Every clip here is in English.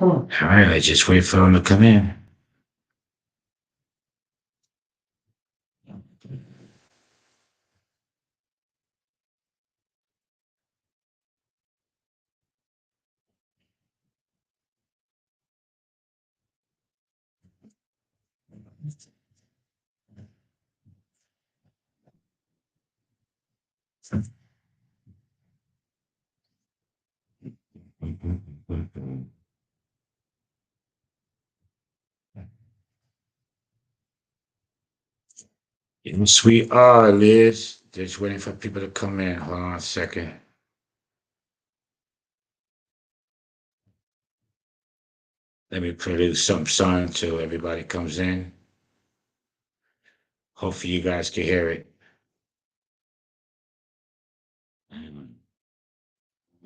All right, I just wait for him to come in. Yes, we are, Liz. Just waiting for people to come in. Hold on a second. Let me produce some sound until everybody comes in. Hopefully, you guys can hear it.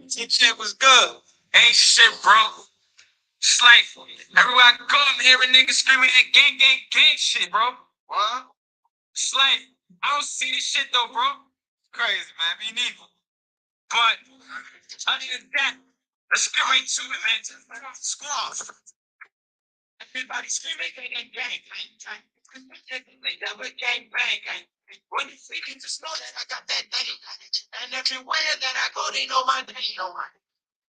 Shit was good. Ain't shit, bro. It's like everywhere I go, I'm hearing niggas screaming that gang, gang, gang shit, bro. What? It's like I don't see this shit though, bro. Crazy, man. Me neither. But other than that, let's get right to it, man. Squad. Everybody screaming gang, gang, gang, gang, gang. They never gang, bang, gang. When you see me, just know that I got that thing. And everywhere that I go, they know my name.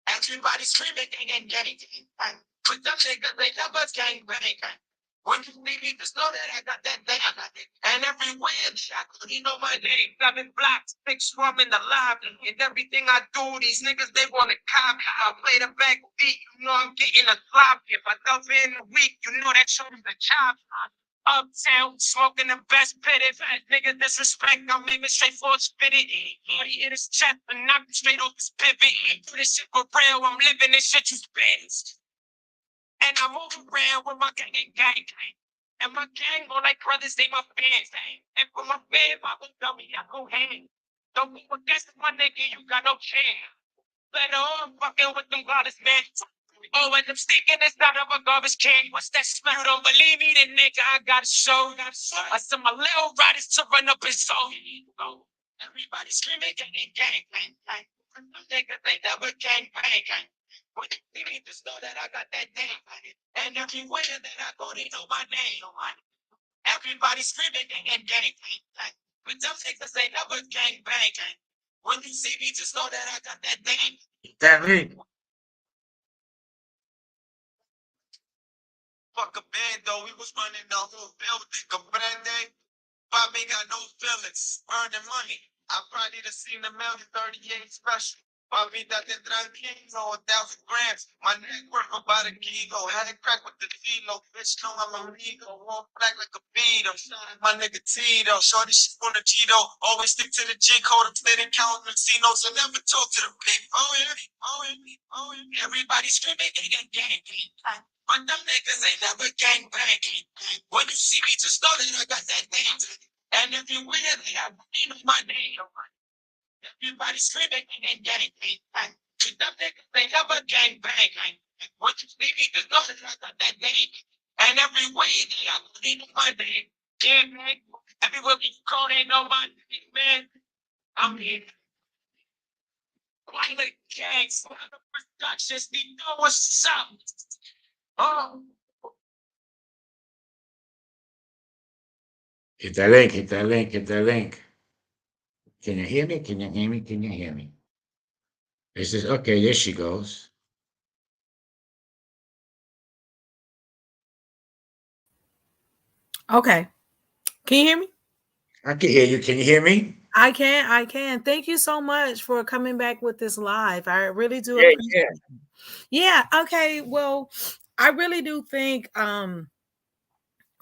Everybody screaming gang, gang, gang, gang, gang. Put them niggas, they never gang, bang, gang. When you see me, just know that I got that thing. I got it. And everywhere that I go, they know my name. 7 blocks, 6 rum in the lobby. And everything I do, these niggas, they want to copy. I play the back beat, you know I'm getting a sloppy. If I dump in a week, you know that shows the chop. Uptown, smoking the best pitted. Nigga disrespect, I'm aiming straight for a spit it. He hit his chest and knocked him straight off his pivot. Do this shit for real, I'm living this shit you spit. And I move around with my gang and gang gang. And my gang on like brothers, they my fans. And for my fans, I will dummy, I go hand. Don't go against my nigga, you got no chance. Better off fucking with them goddess man. Oh, and I'm sticking inside of a garbage can. What's that smell? You don't believe me, then nigga, I gotta show. I sent my little riders to run up his soul. Everybody screaming gang, gang, gang, gang. Niggas, they never gang, bang, gang. When you see me, just know that I got that thing. And everywhere that I go, they know my name. Everybody screaming gang, gang, gang, gang. But them niggas, they never gang, bang, gang. When you see me, just know that I got that thing. That me. Fuck a band though, we was running the whole building. Comprende? Bobby got no feelings, earning money. I probably done seen a million 38 special. Bobby that the tranquilo, 1,000 grams. My neck worth about a kilo. Had it crack with the kilo. Bitch, know I'm a amigo. Walk black like a beetle. My nigga Tito. Shorty shit on the Cheeto. Always stick to the G code. I'm sitting counting casinos. I never talk to the people. Oh yeah, oh yeah, oh yeah. Everybody screaming, gang, gang, gang, gang. But them niggas ain't never gang banging. When you see me, just know that I got that thing. And if you win it, I know my name. Everybody screaming and getting me. But them niggas ain't never gang banging. When you see me, just know that I got that thing. And everywhere they know my name. Yeah, man. Everywhere you go, they know my name, man. I'm here. Violent gangs, productions, they know what's up. Oh. Hit that link, hit that link, hit that link. Can you hear me? Can you hear me? Can you hear me? This is okay. There she goes. Okay. Can you hear me? I can hear you. Can you hear me? I can. I can. Thank you so much for coming back with this live. I really do Yeah, appreciate it. Yeah. Okay. Well, I really do think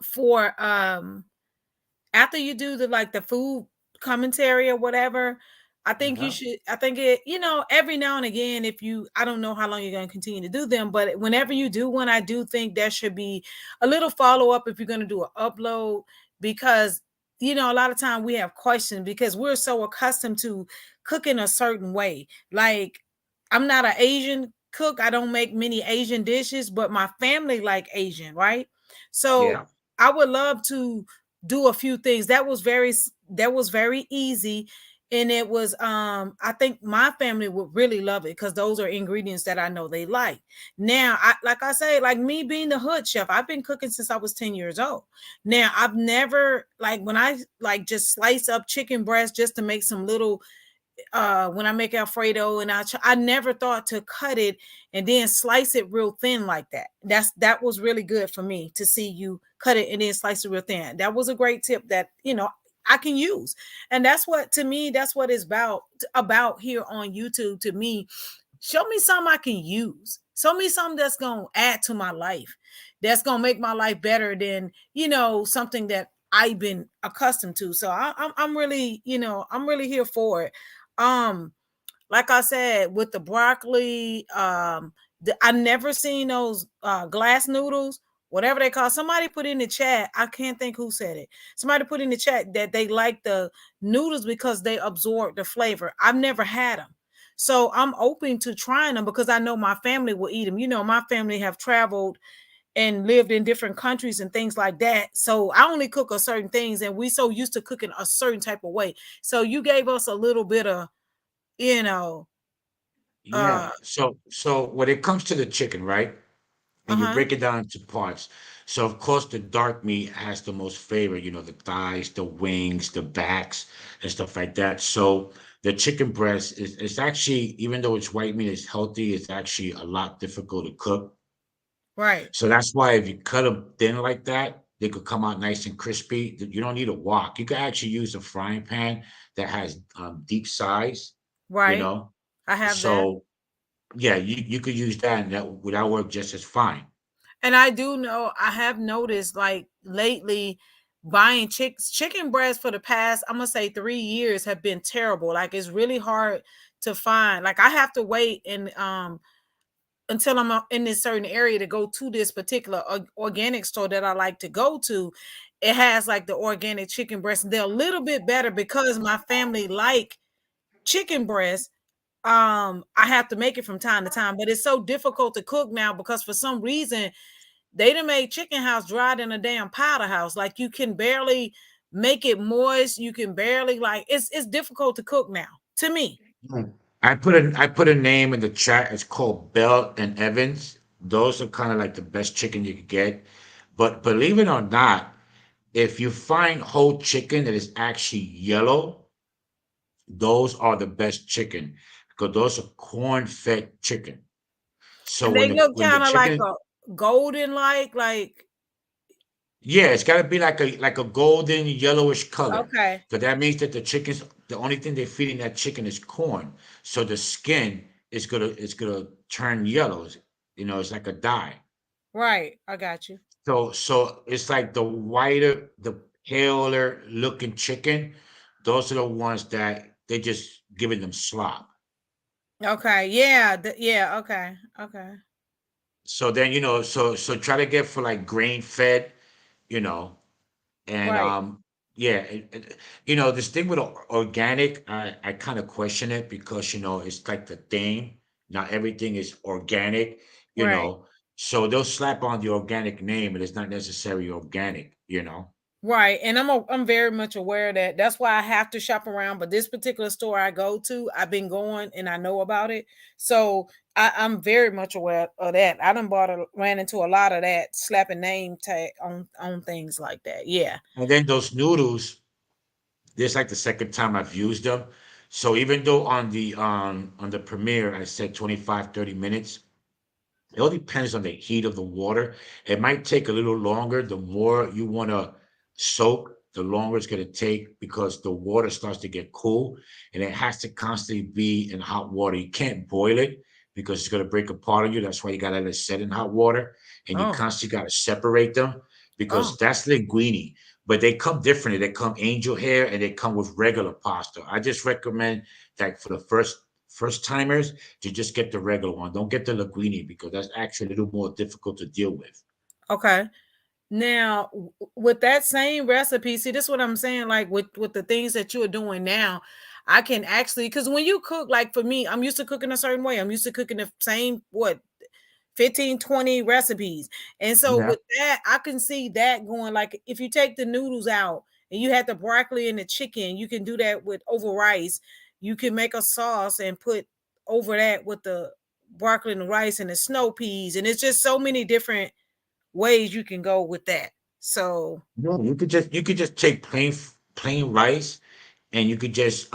for after you do the food commentary or whatever, I think you should, I think it, every now and again, if you, I don't know how long you're going to continue to do them, but whenever you do one, I do think there should be a little follow up if you're going to do an upload, because, a lot of time we have questions because we're so accustomed to cooking a certain way. Like, I'm not an Asian cook. I don't make many Asian dishes, but my family like Asian, right? So Yeah. I would love to do a few things. That was very easy. And it was I think my family would really love it because those are ingredients that I know they like. Now, like I say, like me being the hood chef, I've been cooking since I was 10 years old. Now, I've never like when I like just slice up chicken breast just to make some little when I make Alfredo, and I never thought to cut it and then slice it real thin like that. That was really good for me to see you cut it and then slice it real thin. That was a great tip that I can use. And that's what, to me, that's what it's about here on YouTube. To me, show me something I can use. Show me something that's gonna add to my life, that's gonna make my life better than something that I've been accustomed to. So I'm really I'm really here for it. Um, like I said, with the broccoli, I never seen those glass noodles, whatever they call. Somebody put in the chat. I can't think who said it. Somebody put in the chat that they like the noodles because they absorb the flavor. I've never had them. So I'm open to trying them because I know my family will eat them. My family have traveled and lived in different countries and things like that. So I only cook a certain things, and we so used to cooking a certain type of way. So you gave us a little bit of, you know, Yeah. uh, So when it comes to the chicken, right? And you uh-huh, break it down into parts. So of course the dark meat has the most flavor, the thighs, the wings, the backs, and stuff like that. So the chicken breast is actually, even though it's white meat, it's healthy, it's actually a lot difficult to cook. right, So that's why if you cut them thin like that, they could come out nice and crispy. You don't need a wok. You can actually use a frying pan that has deep size, you right. know. I have that. So yeah, you could use that, and that work just as fine. And I do know, I have noticed like lately buying chicken breasts for the past, I'm gonna say 3 years have been terrible. Like it's really hard to find. Like I have to wait and until I'm in this certain area to go to this particular organic store that I like to go to. It has like the organic chicken breast, and they're a little bit better because my family like chicken breast. I have to make it from time to time, but it's so difficult to cook now because for some reason they done made chicken house dried in a damn powder house. Like you can barely make it moist. You can barely like it's difficult to cook now to me. Mm. I put a name in the chat. It's called Bell and Evans. Those are kind of like the best chicken you could get. But believe it or not, if you find whole chicken that is actually yellow, those are the best chicken because those are corn-fed chicken. So And when they the look when the kind of like chicken, a golden like yeah, it's got to be like a golden yellowish color. okay. So that means that the only thing they're feeding that chicken is corn. So the skin is gonna turn yellow. It's like a dye. Right. I got you. So it's like the whiter, the paler looking chicken. Those are the ones that they just giving them slop. Okay. Yeah. Yeah. Okay. Okay. So then so try to get for like grain fed, you know, and Right. yeah, this thing with organic, I kind of question it because it's like the thing. Not everything is organic, you Right. know. So they'll slap on the organic name, and it's not necessarily organic. Right. And I'm very much aware of that. That's why I have to shop around. But this particular store I go to, I've been going and I know about it. So I'm very much aware of that. I done ran into a lot of that slapping name tag on things like that. Yeah. And then those noodles, this like the second time I've used them. So even though on the premiere I said 25, 30 minutes, it all depends on the heat of the water. It might take a little longer. The more you want to soak, the longer it's going to take because the water starts to get cool and it has to constantly be in hot water. You can't boil it because it's going to break apart on you. That's why you got to let it set in hot water and you Oh. constantly got to separate them because Oh. that's linguine. But they come differently. They come angel hair and they come with regular pasta. I just recommend that for the first timers to just get the regular one. Don't get the linguine because that's actually a little more difficult to deal with. Okay. Now, with that same recipe, see, this is what I'm saying. Like with the things that you are doing now, I can actually, because when you cook, like for me, I'm used to cooking a certain way. I'm used to cooking the same what 15, 20 recipes. And so Yeah. with that, I can see that going like if you take the noodles out and you had the broccoli and the chicken, you can do that with over rice. You can make a sauce and put over that with the broccoli and the rice and the snow peas. And it's just so many different ways you can go with that. So No, you could just take plain rice and you could just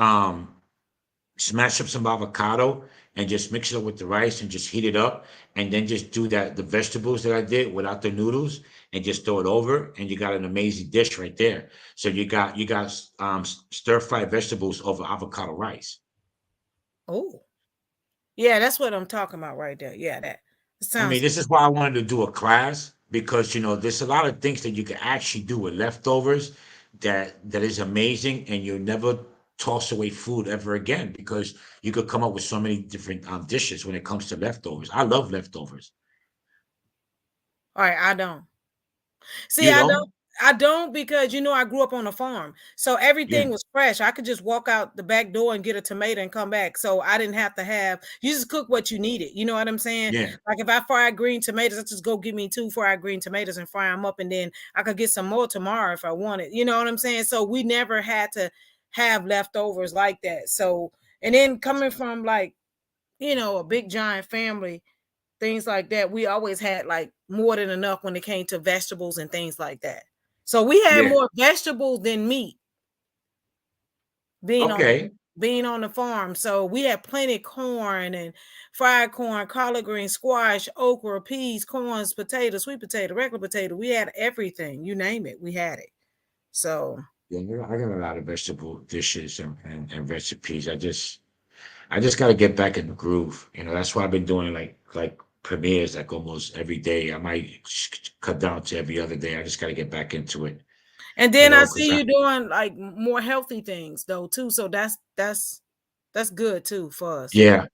smash up some avocado and just mix it up with the rice and just heat it up and then just do that the vegetables that I did without the noodles and just throw it over and you got an amazing dish right there. So you got stir fried vegetables over avocado rice. oh yeah, that's what I'm talking about right there. Yeah, that I mean, sounds this is why I wanted to do a class because there's a lot of things that you can actually do with leftovers that is amazing, and you'll never toss away food ever again because you could come up with so many different dishes when it comes to leftovers. I love leftovers. all right. I don't. See, You know? I don't because I grew up on a farm. So Yeah, everything was fresh. I could just walk out the back door and get a tomato and come back. So I didn't have to have you just cook what you needed. You know what I'm saying? yeah, Like if I fry green tomatoes, I just go get me 2 fried green tomatoes and fry them up and then I could get some more tomorrow if I wanted. You know what I'm saying? So we never had to have leftovers like that. So and then coming from like, a big giant family, things like that. We always had like more than enough when it came to vegetables and things like that. So we had yeah. more vegetables than meat being on Okay. being on the farm. So we had plenty of corn and fried corn, collard green, squash, okra, peas, corns, potatoes, sweet potato, regular potato. We had everything. You name it, we had it. So Yeah, I got a lot of vegetable dishes and recipes. I just got to get back in the groove. That's why I've been doing like premieres like almost every day. I might cut down to every other day. I just got to get back into it. and then I Because see you doing like more healthy things though too. So that's good too for us. yeah,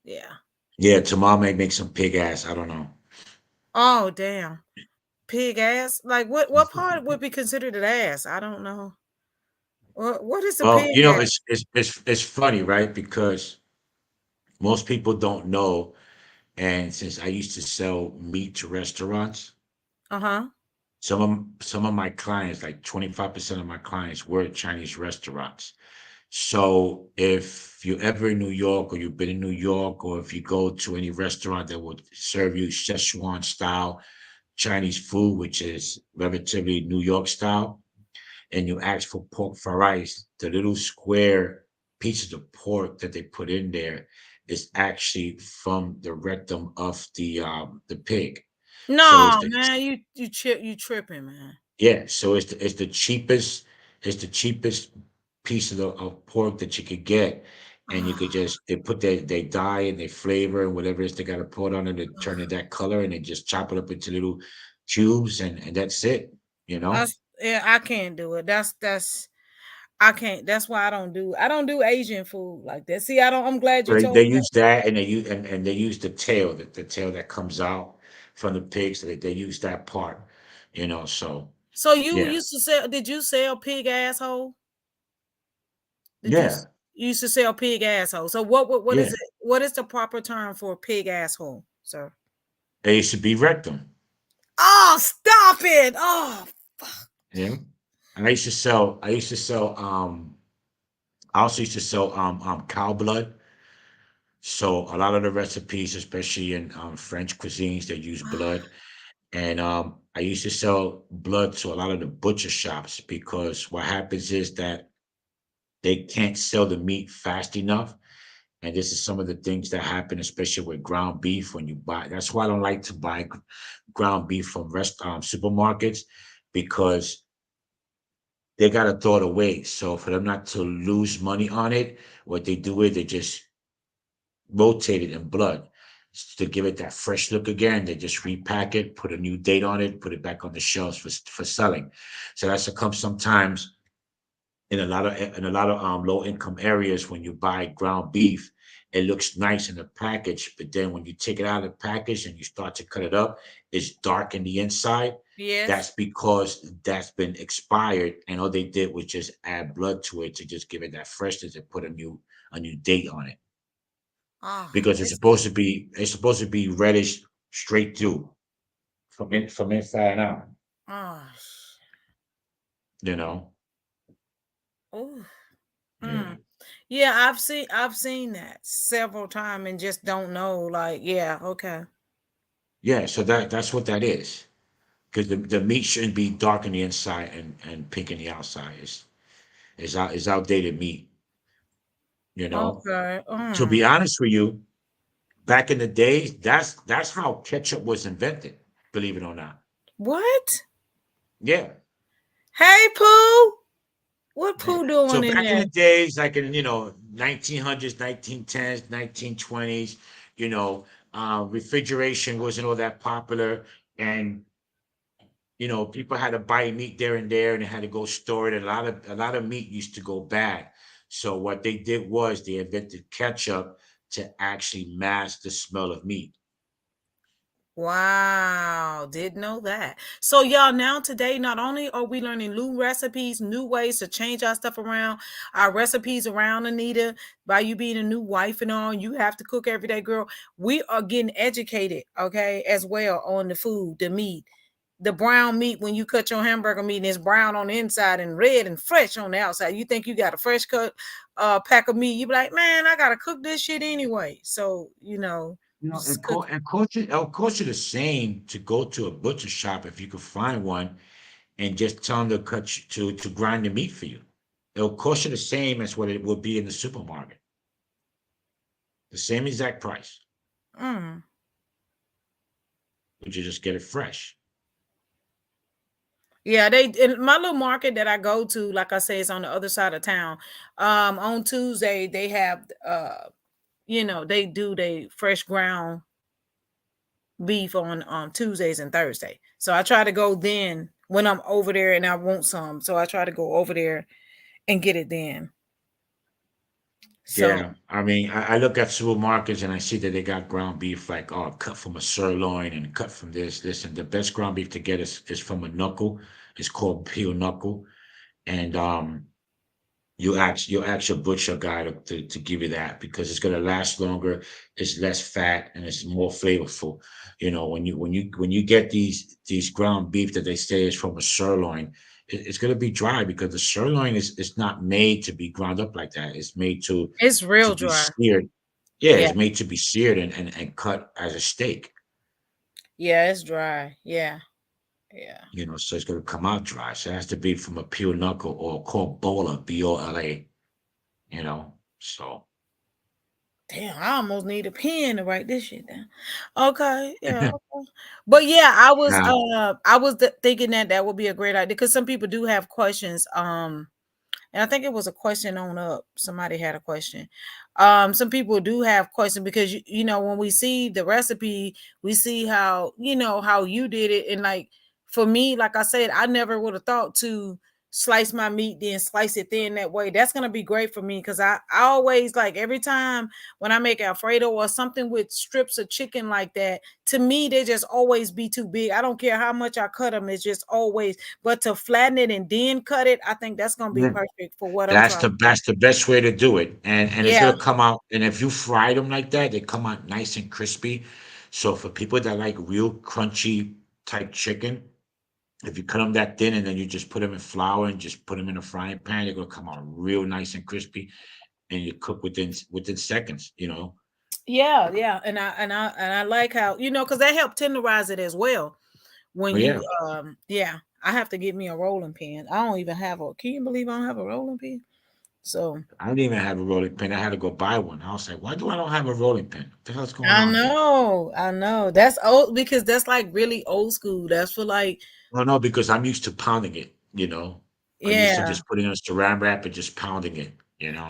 Yeah. yeah. Tomorrow may make some pig ass. I don't know. Oh damn. Pig ass? Like what part would be considered an ass? I don't know. What is a Well, pig ass? it's funny, right? Because most people don't know. And since I used to sell meat to restaurants, Uh-huh. some of my clients, like 25% of my clients, were Chinese restaurants. So if you're ever in New York or you've been in New York, or if you go to any restaurant that would serve you Szechuan style Chinese food, which is relatively New York style, and you ask for pork frites, the little square pieces of pork that they put in there is actually from the rectum of the pig. So No, it's the man, you tripping, man. yeah, so it's the cheapest piece of pork that you could get, and you could just they put they dye and they flavor and whatever it is they got to put on it to turn it that color, and they just chop it up into little cubes, and that's it. You know, Yeah, I can't do it. That's I can't. That's why I don't do Asian food like that. See, I'm glad so you they told me use that, and they use the tail, the tail that comes out from the pig, so they use that part. So so you yeah, used to sell did you sell pig asshole? Did yeah, you used to sell pig asshole? So what is yeah. it? What is the proper term for pig asshole, sir? They used to be rectum. Oh, stop it. Oh, fuck. Yeah. And I also used to sell cow blood. So a lot of the recipes, especially in French cuisines, they use blood. And I used to sell blood to a lot of the butcher shops because what happens is that they can't sell the meat fast enough. And this is some of the things that happen, especially with ground beef when you buy. That's why I don't like to buy ground beef from supermarkets, because they got to throw it away. So for them not to lose money on it, what they do is they just rotate it in blood to give it that fresh look again. They just repack it, put a new date on it, put it back on the shelves for selling. So that's a come sometimes in a lot of low income areas. When you buy ground beef, it looks nice in the package, but then when you take it out of the package and you start to cut it up, it's dark in the inside. Yes. That's because that's been expired, and all they did was just add blood to it to just give it that freshness and put a new date on it. Oh, because it's it's supposed to be reddish straight through from inside out. oh, You know, oh. yeah, Yeah, I've seen that several times and just don't know. Like, yeah, okay. yeah. So that's what that is. Because the meat shouldn't be dark on the inside and pink on the outside. It's outdated meat. You know. Okay. To be honest with you, back in the days, that's how ketchup was invented. Believe it or not. What? Yeah. Hey, Pooh. What Yeah. Pooh So doing in back in there? the days, like in 1900s, 1910s, 1920s, refrigeration wasn't all that popular, and people had to buy meat there and there, and they had to go store it. A lot of meat used to go bad. So what they did was they invented ketchup to actually mask the smell of meat. Wow, didn't know that. So y'all, now today, not only are we learning new recipes, new ways to change our stuff around, our recipes around, Anita, by you being a new wife and all, you have to cook every day, girl. We are getting educated, okay, as well on the food, the meat. The brown meat, when you cut your hamburger meat and it's brown on the inside and red and fresh on the outside. You think you got a fresh cut pack of meat, you be like, man, I gotta cook this shit anyway. So, just cook. It costs you the same to go to a butcher shop if you could find one and just tell them to to grind the meat for you. It'll cost you the same as what it would be in the supermarket. The same exact price. Mm. But you just get it fresh. Yeah, they in my little market that I go to, like I say, it's on the other side of town. On Tuesday they have they do they fresh ground beef on Tuesdays and Thursday. So I try to go then when I'm over there and I want some. So I try to go over there and get it then. So Yeah, I mean, I look at supermarkets and I see that they got ground beef like, oh, cut from a sirloin and cut from this, and the best ground beef to get is from a knuckle. It's called peel knuckle, and you ask your butcher guy to give you that because it's gonna last longer, it's less fat, and it's more flavorful. When you get these ground beef that they say is from a sirloin, it's gonna be dry because the sirloin is not made to be ground up like that. It's made to it's to real be dry. seared. Yeah, Yeah, it's made to be seared and cut as a steak. yeah, it's dry. Yeah, yeah. So it's gonna come out dry. So it has to be from a pure knuckle or called bola, Bola. So. Damn, I almost need a pen to write this shit down. Okay, yeah, okay. But yeah, Now, I was thinking that that would be a great idea because some people do have questions. And I think it was a question on up. Somebody had a question. Some people do have questions because when we see the recipe, we see how you did it, and like for me, like I said, I never would have thought to slice my meat then slice it thin that way. That's gonna be great for me because I always like every time when I make Alfredo or something with strips of chicken like that, to me they just always be too big. I don't care how much I cut them, it's just always, but to flatten it and then cut it, I think that's gonna be yeah, perfect for what I'm that's trying the to do. that's the best way to do it, and it's Yeah, gonna come out. And if you fry them like that, they come out nice and crispy. So for people that like real crunchy type chicken, if you cut them that thin and then you just put them in flour and just put them in a frying pan, they're gonna come out real nice and crispy, and you cook within seconds. yeah, yeah. And I like how, because that helped tenderize it as well. When Oh you yeah, yeah, I have to get me a rolling pin. I don't even have a can you believe I don't have a rolling pin? So I didn't even have a rolling pin. I had to go buy one. I was like, why do I don't have a rolling pin? What the hell's going I on here? know, I know. That's old because that's like really old school. That's for like, Well, no, because I'm used to pounding it. I'm used to yeah. just putting it on saran wrap and just pounding it.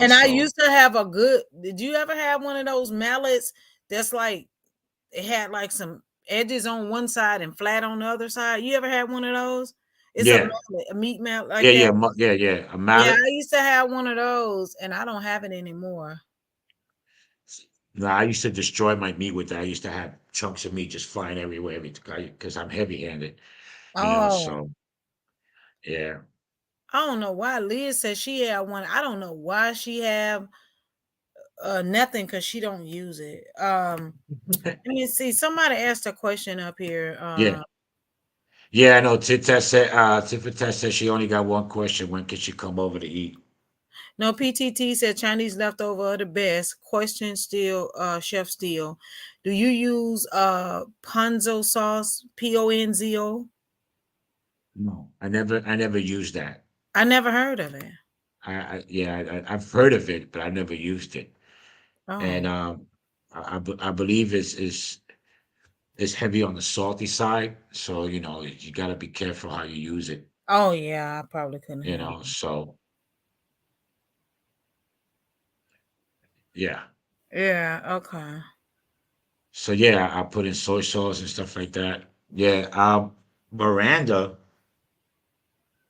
And I So used to have a good, did you ever have one of those mallets that's like it had like some edges on one side and flat on the other side? You ever had one of those? It's a yeah, mallet, a meat mallet yeah, like that. yeah, yeah. A Yeah, mallet. I used to have one of those and I don't have it anymore. No, I used to destroy my meat with that. I used to have chunks of meat just flying everywhere because I'm heavy-handed. Oh, So yeah. I don't know why Liz said she had one. I don't know why she have nothing because she don't use it. Let me see. Somebody asked a question up here. Yeah. Yeah, I know. Tiffa said she only got one question. When can she come over to eat? No, PTT said Chinese leftover are the best. Question still, Chef Steele. Do you use ponzo sauce? Ponzo? No, I never used that. I never heard of it. I've heard of it, but I never used it. And Oh. I believe it's heavy on the salty side. So, you got to be careful how you use it, Oh yeah, I probably couldn't handle it. so yeah. Yeah, okay. So yeah, I put in soy sauce and stuff like that. Yeah. Miranda,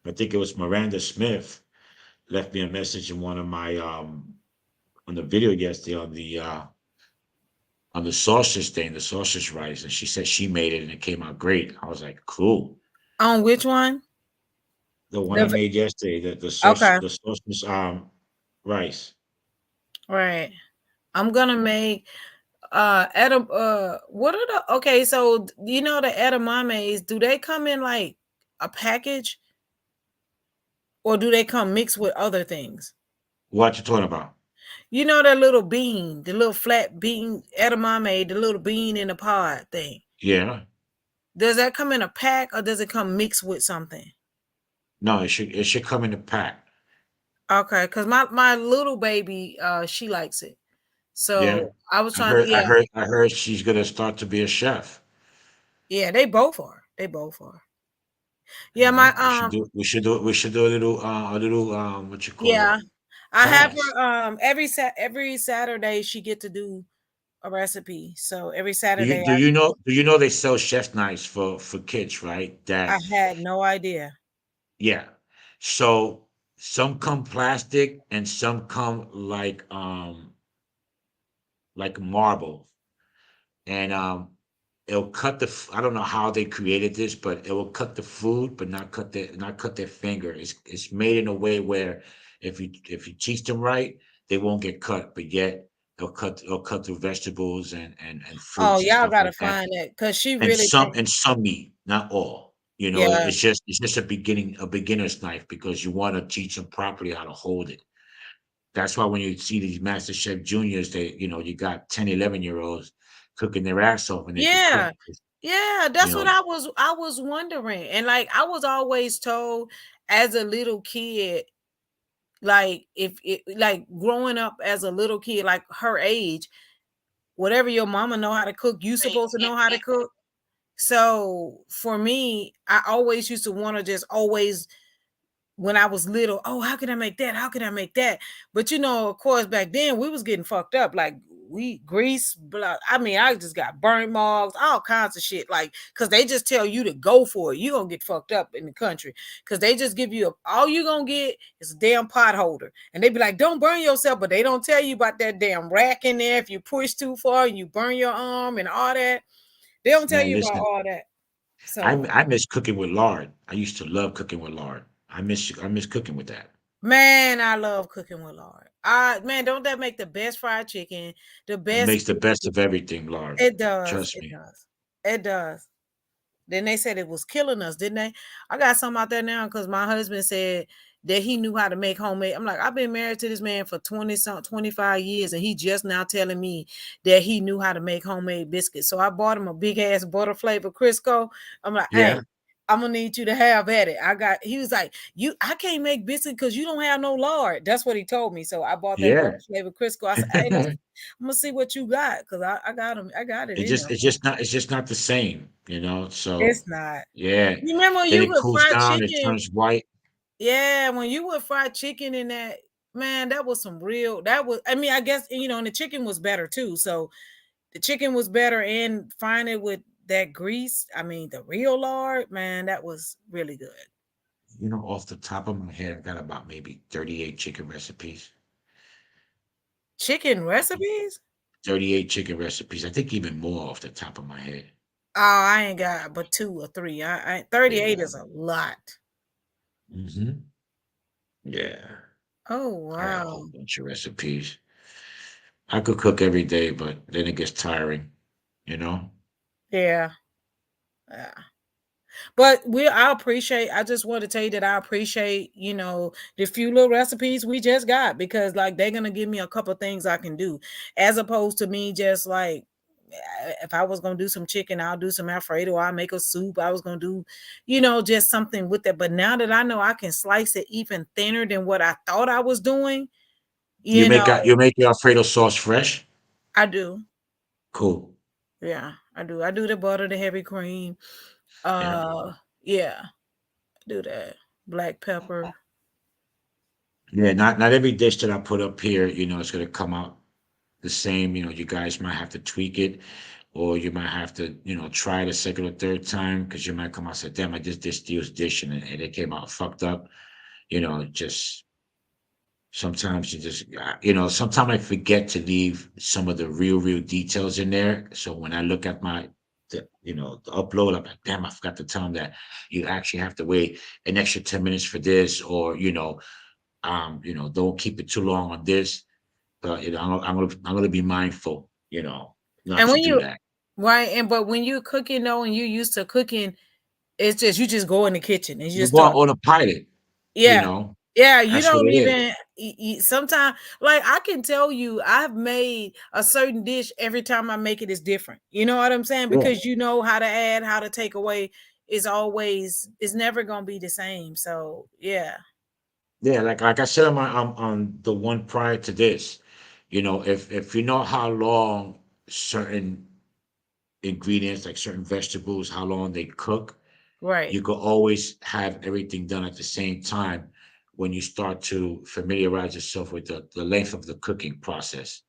I think it was Miranda Smith, left me a message in one of my on the video yesterday on the sausage thing, the sausage rice, and she said she made it and it came out great. I was like, cool. On which one? The one I The made yesterday, the sauce, okay, the sausage rice. right. I'm gonna make what are the okay, so you know the edamames, do they come in like a package or do they come mixed with other things? What you talking about? You know that little bean, the little flat bean edamame, the little bean in a pod thing. Yeah. Does that come in a pack or does it come mixed with something? No, it should come in a pack. Okay, because my little baby, she likes it. Yeah. So I was I trying to, heard I yeah, heard I heard she's gonna start to be a chef. yeah, they both are. They both are. Yeah, Yeah, my we should do a little what you call yeah, it, I have class. her every Saturday she get to do a recipe. So every Do you Saturday do you know do you know they sell chef knives for kids, right? I That had no idea. Yeah. So some come plastic and some come like marble. And it'll cut I don't know how they created this, but it will cut the food, but not cut their finger. It's made in a way where if you teach them right, they won't get cut, but yet they'll cut through vegetables and Oh, fruits and y'all stuff gotta like that. find it because she And really some think, and some meat, not all. yeah, It's just a beginner's knife because you want to teach them properly how to hold it. That's why when you see these Master Chef Juniors, you got 10, 11-year-olds cooking their ass off and they could cook. yeah, yeah. You That's what know, I was wondering, and like I was always told as a little kid, like if it like growing up as a little kid, like her age, whatever your mama know how to cook, you supposed to know how to cook. So for me, I always used to want to just always when I was little, oh, how can I make that? How can I make that? But of course, back then we was getting fucked up. Like we grease, blood. I mean, I just got burnt marks, all kinds of shit. Like, cause they just tell you to go for it. You gonna get fucked up in the country. Cause they just give you all you gonna get is a damn pot holder. And they be like, don't burn yourself, but they don't tell you about that damn rack in there. If you push too far and you burn your arm and all that. They don't tell man, you about listen, all that. I So I miss cooking with lard. I used to love cooking with lard. I miss cooking with that. man, I love cooking with lard. Man, don't that make the best fried chicken? The It best makes the best of everything, lard. it does. Trust It me. does. It does. Then they said it was killing us, didn't they? I got some out there now because my husband said that he knew how to make homemade. I'm like, I've been married to this man for 20 some 25 years, and he just now telling me that he knew how to make homemade biscuits. So I bought him a big ass butter flavor Crisco. I'm like, hey, Yeah, I'm gonna need you to have at it. He was like, I can't make biscuits because you don't have no lard. That's what he told me. So I bought that yeah. butter flavor Crisco. I said, hey, I'm gonna see what you got because I got him, I got it It in just there. it's just not the same. It's So not. yeah. You remember when Then you it would cools fry down, it chicken? turns white. Yeah, when you would fry chicken in that, man, that was some real. That was, I mean, I guess and the chicken was better too. So the chicken was better, and frying it with that grease. I mean, the real lard, man, that was really good. Off the top of my head, I got about maybe 38 chicken recipes. Chicken I think recipes? 38 chicken recipes. I think even more off the top of my head. Oh, I ain't got but 2 or 3. I 38 Yeah. is a lot. Yeah. Oh I got a wow. whole bunch of recipes. I could cook every day, but then it gets tiring, you know? Yeah. Yeah. But I appreciate, I just want to tell you that I appreciate, the few little recipes we just got, because like they're gonna give me a couple things I can do, as opposed to me just like, if I was gonna do some chicken, I'll do some Alfredo, I'll make a soup. I was gonna do, just something with it. But now that I know I can slice it even thinner than what I thought I was doing, you know, You make your Alfredo sauce fresh? I do. Cool. Yeah, I do. I do the butter, the heavy cream. Yeah. Yeah, do that. Black pepper. Yeah, not every dish that I put up here, is gonna come out the same. You guys might have to tweak it, or you might have to, try it a second or third time because you might come out and say, damn, I just did Steel's dish and it came out fucked up. Just sometimes sometimes I forget to leave some of the real details in there. So when I look at the upload, I'm like, damn, I forgot to tell them that you actually have to wait an extra 10 minutes for this, or don't keep it too long on this. But I'm gonna be mindful, not And to when do you that. right, and but when you cooking though, and you used to cooking, it's just you just go in the kitchen and you You just go on start. autopilot, you Yeah. know. Yeah, you That's what don't it is. even sometimes, like I can tell you I've made a certain dish every time I make it is different. You know what I'm saying? Yeah. Because you know how to add, how to take away is always, it's never gonna be the same. So yeah. Yeah, like I said on the one prior to this, if you know how long certain ingredients, like certain vegetables, how long they cook, Right. you could always have everything done at the same time when you start to familiarize yourself with the length of the cooking process,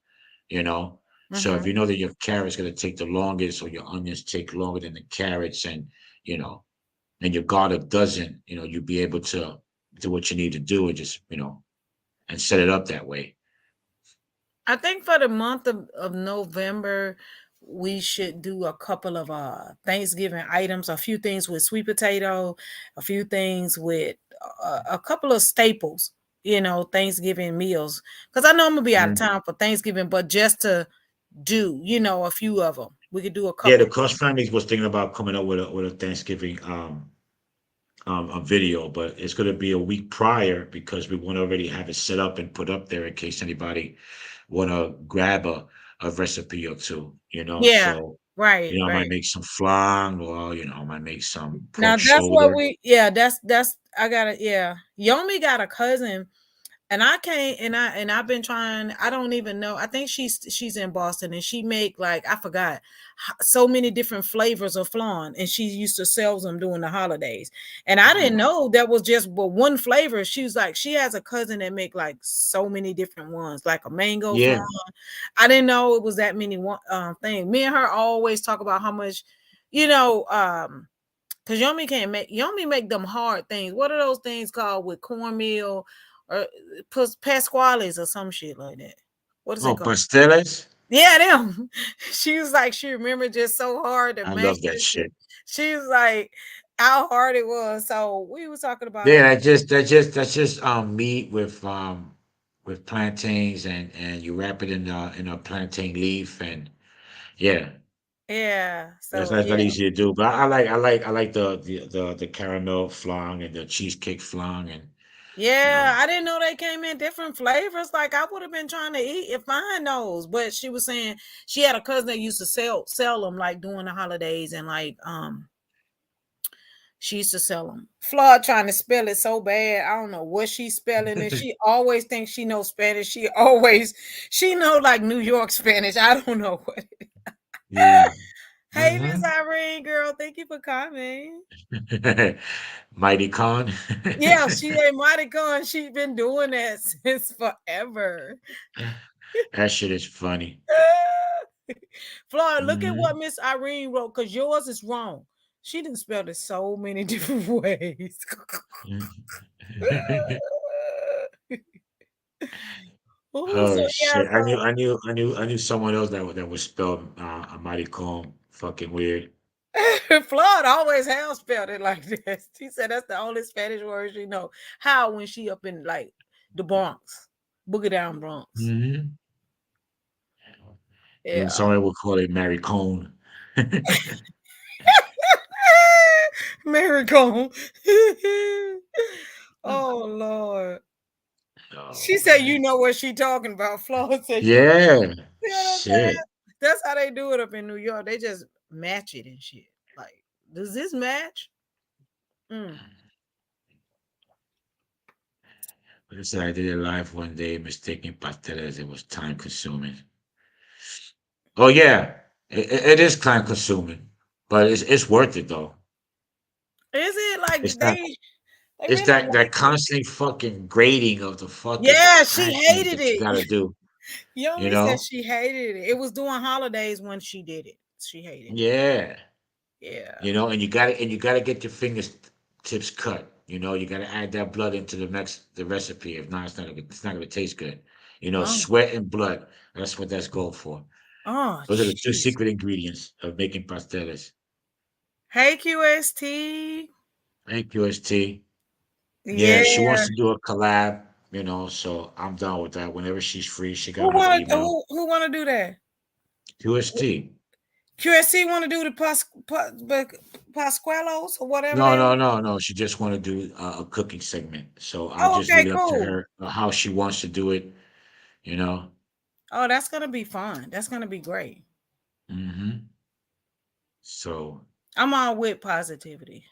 you know. So if Mm-hmm. you know that your carrot's gonna take the longest, or your onions take longer than the carrots, you know, and your garlic doesn't, you'll be able to do what you need to do and just, and set it up that way. I think for the month of November, we should do a couple of Thanksgiving items, a few things with sweet potato, a few things with a couple of staples, Thanksgiving meals. Because I know I'm gonna be out of Mm. town for Thanksgiving, but just to do, a few of them. We could do a Yeah, the couple. Cross Families was thinking about coming up with a Thanksgiving a video, but it's going to be a week prior because we want to already have it set up and put up there in case anybody want to grab a recipe or two, Yeah, So, right, I might right. make some flan, or, I might make some Now pork that's what shoulder. yeah, that's I gotta, yeah. Yomi got a cousin. And I can't, and I've been trying. I don't even know. I think she's in Boston, and she make, like, I forgot, so many different flavors of flan, and she used to sell them during the holidays. And I didn't Mm. know that was just but one flavor. She was like, she has a cousin that make like so many different ones, like a mango flan. Yeah. I didn't know it was that many one thing. Me and her always talk about how much, because Yomi make them hard things. What are those things called with cornmeal or pasquales or some shit like that? What is it Oh, called? pasteles. Yeah, them. She was like, she remembered just so hard to I make love that this shit. shit. She was like, how hard it was. So we was talking about Yeah, that. that's just meat with plantains, and you wrap it in a plantain leaf, and yeah, Yeah. that's So that's not yeah. easy to do. But I like the caramel flan and the cheesecake flan, and you Yeah, know I didn't know they came in different flavors. Like I would have been trying to eat and find those, but she was saying she had a cousin that used to sell them like during the holidays, and like she used to sell them. Flawed trying to spell it so bad. I don't know what she's spelling, and she always thinks she knows Spanish. She know like New York Spanish. I don't know what. yeah. Hey, Miss Hmm. Irene, girl, thank you for coming. Mighty Con. Yeah, she ain't mighty gone. She's been doing that since forever. That shit is funny. Florida, look at what Hmm. Miss Irene wrote, because yours is wrong. She didn't spell it so many different ways. Oh, so Oh yeah, shit! I knew so I knew I knew I knew someone else that was spelled a mighty calm, fucking weird. Florida always have spelled it like this. She said that's the only Spanish word she know. How when she up in like the Bronx, Boogie Down Bronx. Hmm. And Yeah. somebody will call it Mary Cone. Miracle. Oh Lord. Oh She said you man. know what she talking about. Flo said you Yeah. know what I'm saying? Shit. That's how they do it up in New York. They just match it and shit. Like, does this match? Mm. Like I said, I did it live one day, mistaking pasteles. It was time consuming. Oh yeah, it is time consuming, but it's worth it though. Is it like It's not. they It's really that like it? constantly fucking grading of the fucking Yeah, she pancakes hated that you it. gotta do. You Yomi said know? she hated it. It was during holidays when she did it. She hated it. Yeah. Yeah. And you gotta get your fingertips cut. You gotta add that blood into the recipe. If not, it's not gonna taste good. Oh, Sweat and blood. That's what that's going for. oh, Those are the two jeez. secret ingredients of making pasteles. Hey, QST. Thank you, ST. Yeah, she Yeah. wants to do a collab, so I'm down with that. Whenever she's free, she Who got my wanna email. who wanna do that? QST. QST wanna do the Pasqualos or whatever No, they no, are? no, no. She just want to do a cooking segment. So I'll Oh, just okay, leave it up to cool. her how she wants to do it. You know. Oh, that's gonna be fun. That's gonna be great. So I'm all with positivity.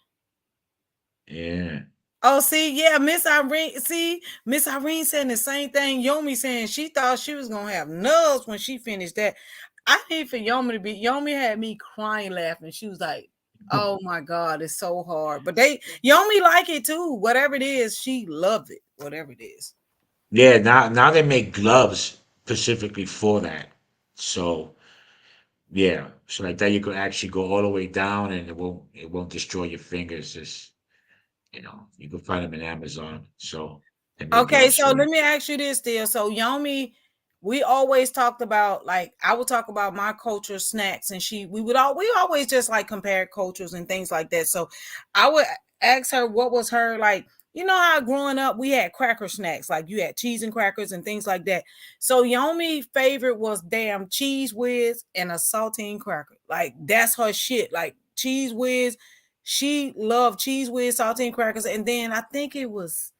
yeah, Oh, see, yeah, Miss Irene. See, Miss Irene saying the same thing. Yomi saying she thought she was gonna have nubs when she finished that. I need for Yomi to be. Yomi had me crying, laughing. She was like, "Oh my god, it's so hard." But Yomi like it too. Whatever it is, she loved it. Whatever it is. yeah. Now they make gloves specifically for that. So yeah, so like that you could actually go all the way down and it won't destroy your fingers. You can find them in Amazon. So they make Okay, gloves so for let that. me ask you this deal. So Yomi, we always talked about like I would talk about my culture snacks, and we always just like compare cultures and things like that. So I would ask her what was her like. You know how growing up we had cracker snacks, like you had cheese and crackers and things like that. So Yomi favorite was damn cheese whiz and a saltine cracker. Like that's her shit. Like cheese whiz, she loved cheese whiz, saltine crackers, and then I think it was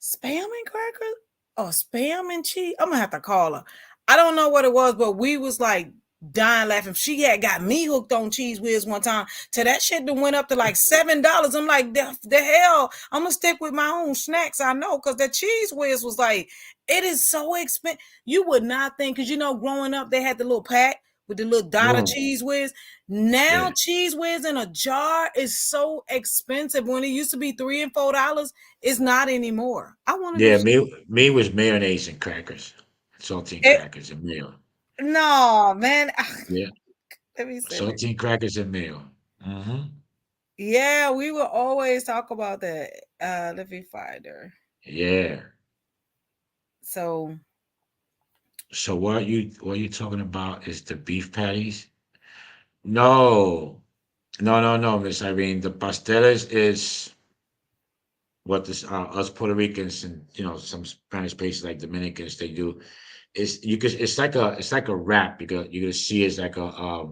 spam and crackers or spam and cheese. I'm gonna have to call her. I don't know what it was, but we was like dying laughing. She had got me hooked on cheese whiz one time. To that shit that went up to like $7. I'm like, the hell, I'm gonna stick with my own snacks. I know, because the cheese whiz was like, it is so expensive. You would not think, because growing up they had the little pack with the little dot of Mm, cheese whiz. Now yeah, cheese whiz in a jar is so expensive. When it used to be $3 and $4, it's not anymore. I want to do yeah. Me was mayonnaise and crackers, saltine it. crackers and mayo. No, man. Yeah, Let me send it. saltine crackers and mayo. Yeah, we will always talk about that. Let me find her. Yeah. So, So what you talking about is the beef patties? No, no, Miss Irene. The pasteles is what this us Puerto Ricans and some Spanish places like Dominicans they do. It's like a wrap. You're gonna see it's like a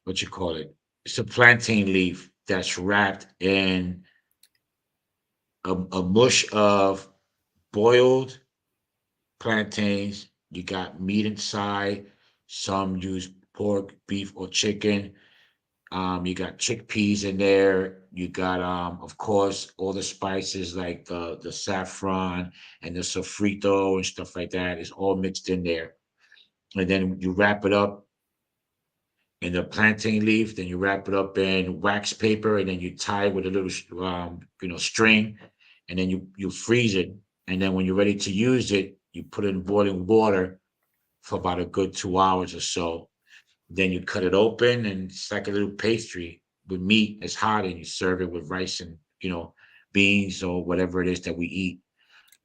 what you call it? It's a plantain leaf that's wrapped in a mush of boiled plantains. You got meat inside. Some use pork, beef, or chicken. You got chickpeas in there. You got, of course, all the spices like the saffron and the sofrito and stuff like that is all mixed in there. And then you wrap it up in the plantain leaf. Then you wrap it up in wax paper, and then you tie it with a little, string, and then you freeze it. And then when you're ready to use it, you put it in boiling water for about a good 2 hours or so. Then you cut it open, and it's like a little pastry with meat. It's hot, and you serve it with rice and beans or whatever it is that we eat.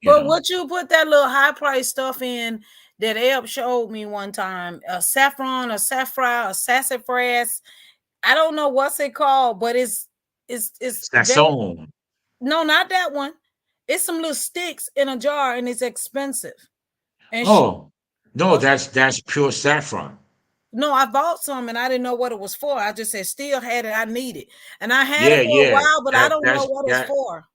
You but know. what you put that little high price stuff in that Eb showed me one time, a saffron, a saffron, a sassafras. I don't know what's it called, but it's very Sazon. no, not that one. It's some little sticks in a jar and it's expensive. And she Oh, No, that's pure saffron. No, I bought some and I didn't know what it was for. I just said still had it. I need it. And I had it Yeah, for a yeah. while, but I don't know That's what it's for.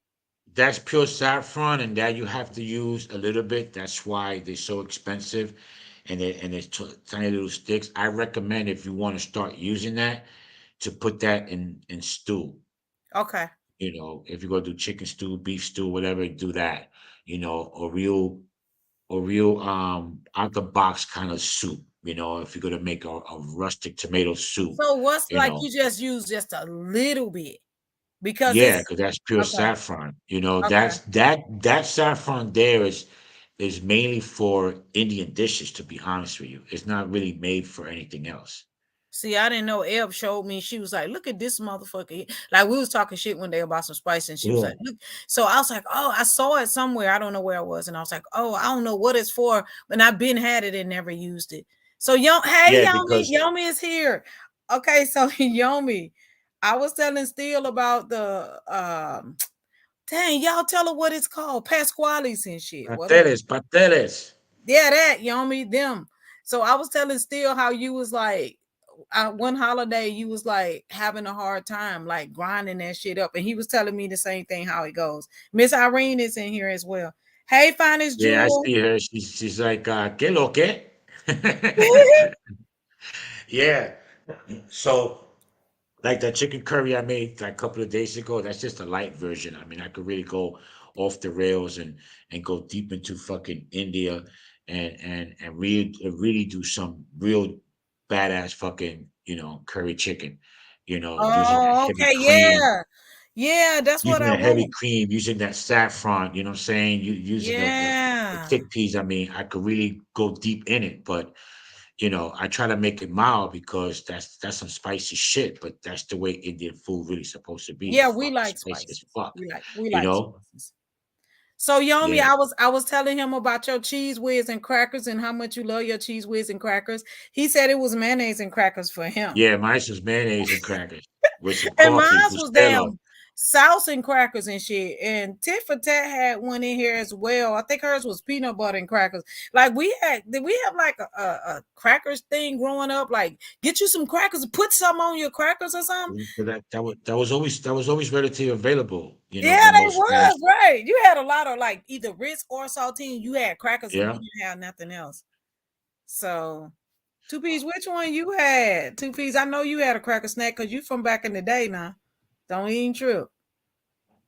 that's pure saffron, and that you have to use a little bit. That's why they're so expensive, and it's tiny little sticks. I recommend if you want to start using that to put that in stew. Okay. You know, if you're gonna do chicken stew, beef stew, whatever, do that. You know, a real out the box kind of soup. You know, if you're gonna make a rustic tomato soup, So what's you like know, you just use just a little bit because yeah, it's because that's pure okay. saffron. You know, Okay. that saffron there is mainly for Indian dishes, to be honest with you. It's not really made for anything else. See, I didn't know. Eb showed me. She was like, "Look at this motherfucker." Like we was talking shit one day about some spice, and she was Yeah. like, "Look." So I was like, "Oh, I saw it somewhere. I don't know where it was." And I was like, "Oh, I don't know what it's for." But I've been had it and never used it. So hey Yeah, Yomi, because Yomi is here. Okay, so Yomi, I was telling Steele about the dang, y'all tell her what it's called, Pasquale's and shit. What is it? pateles. Yeah, that Yomi, them. So I was telling Steele how you was like one holiday you was like having a hard time like grinding that shit up, and he was telling me the same thing how it goes. Miss Irene is in here as well. Hey, finest Yeah, I jewel. see her. She's like, ¿qué lo que? Yeah. So, like that chicken curry I made like a couple of days ago, that's just a light version. I mean, I could really go off the rails and go deep into fucking India and really do some real badass fucking, curry chicken, using that Oh, heavy okay, cream, yeah, yeah, that's what using I that heavy want. cream, using that saffron, you know what I'm saying? Using the Yeah, chickpeas. I mean, I could really go deep in it, but I try to make it mild because that's some spicy shit, but that's the way Indian food really supposed to be. yeah, we Fucking like spicy as spices. fuck. We like You know? spices. So Yomi, Yeah. I was telling him about your cheese whiz and crackers and how much you love your cheese whiz and crackers. He said it was mayonnaise and crackers for him. Yeah, mine was mayonnaise and crackers with some And coffee, mine was Bustelo. damn sauce and crackers and shit. And Tit for Tat had one in here as well. I think hers was peanut butter and crackers. Like did we have like a crackers thing growing up? Like get you some crackers, put some on your crackers or something. So that was always relatively available, Yeah, for they most was guys. right. You had a lot of like either Ritz or saltine. You had crackers and you Yeah. didn't have nothing else. So two piece, which one you had? Two piece. I know you had a cracker snack because you from back in the day now. Don't even trip.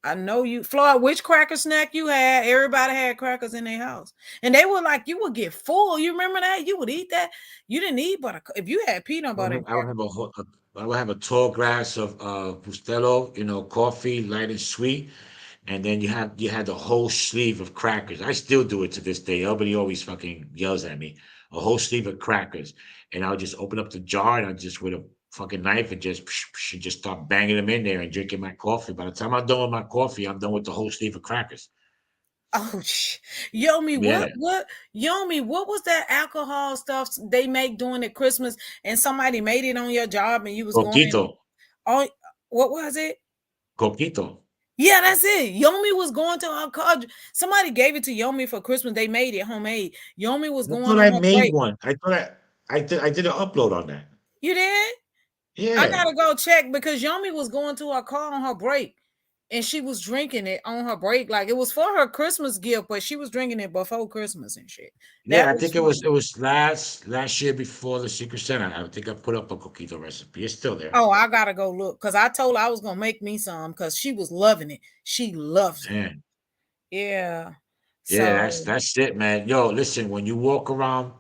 I know you, Floyd. Which cracker snack you had? Everybody had crackers in their house, and they were like you would get full. You remember that? You would eat that. You didn't eat butter if you had peanut I would butter have, and I would crackers. have I would have a tall glass of Bustelo, coffee, light and sweet, and then you had the whole sleeve of crackers. I still do it to this day. Everybody always fucking yells at me. A whole sleeve of crackers, and I'll just open up the jar and I just with a fucking knife and just start banging them in there and drinking my coffee. By the time I'm done with my coffee, I'm done with the whole sleeve of crackers. Oh, Yomi, Yeah, Yomi, what was that alcohol stuff they make during the Christmas and somebody made it on your job and you was going in? coquito, Oh, what was it? coquito. Yeah, that's it. Yomi was going to her car. Somebody gave it to Yomi for Christmas. They made it homemade. Yomi was I going thought on I her made break. one. I did an upload on that. You did? I Yeah. gotta go check because Yomi was going to her car on her break and she was drinking it on her break. Like it was for her Christmas gift, but she was drinking it before Christmas and shit. Yeah, That I was think it was funny. it was last year before the Secret Santa. I think I put up a coquito recipe. It's still there. Oh, I gotta go look because I told her I was gonna make me some because she was loving it. She loves it. Man. Yeah. Yeah, that's So that's it, man. Yo, listen, when you walk around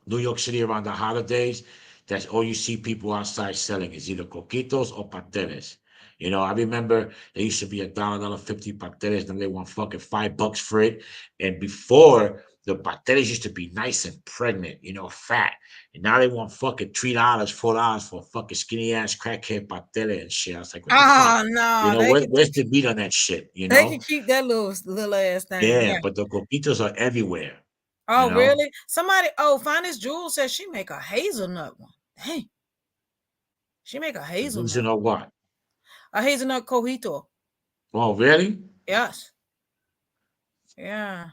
New York City around the holidays, that's all you see people outside selling is either coquitos or pasteles. I remember there used to be $1.50 pasteles, then they want fucking $5 for it. And before the pasteles used to be nice and pregnant, fat. And now they want fucking $3, $4 for a fucking skinny ass crackhead pastele and shit. I was like, what the fuck? oh no, Where's the meat on that shit? they can keep that little ass thing. Yeah, Yeah. but the coquitos are everywhere, you Oh, know? really? Finest Jewel says she make a hazelnut one. Dang, she make a Those you hazelnut. know what? A hazelnut cojito. Oh, really? Yes. Yeah.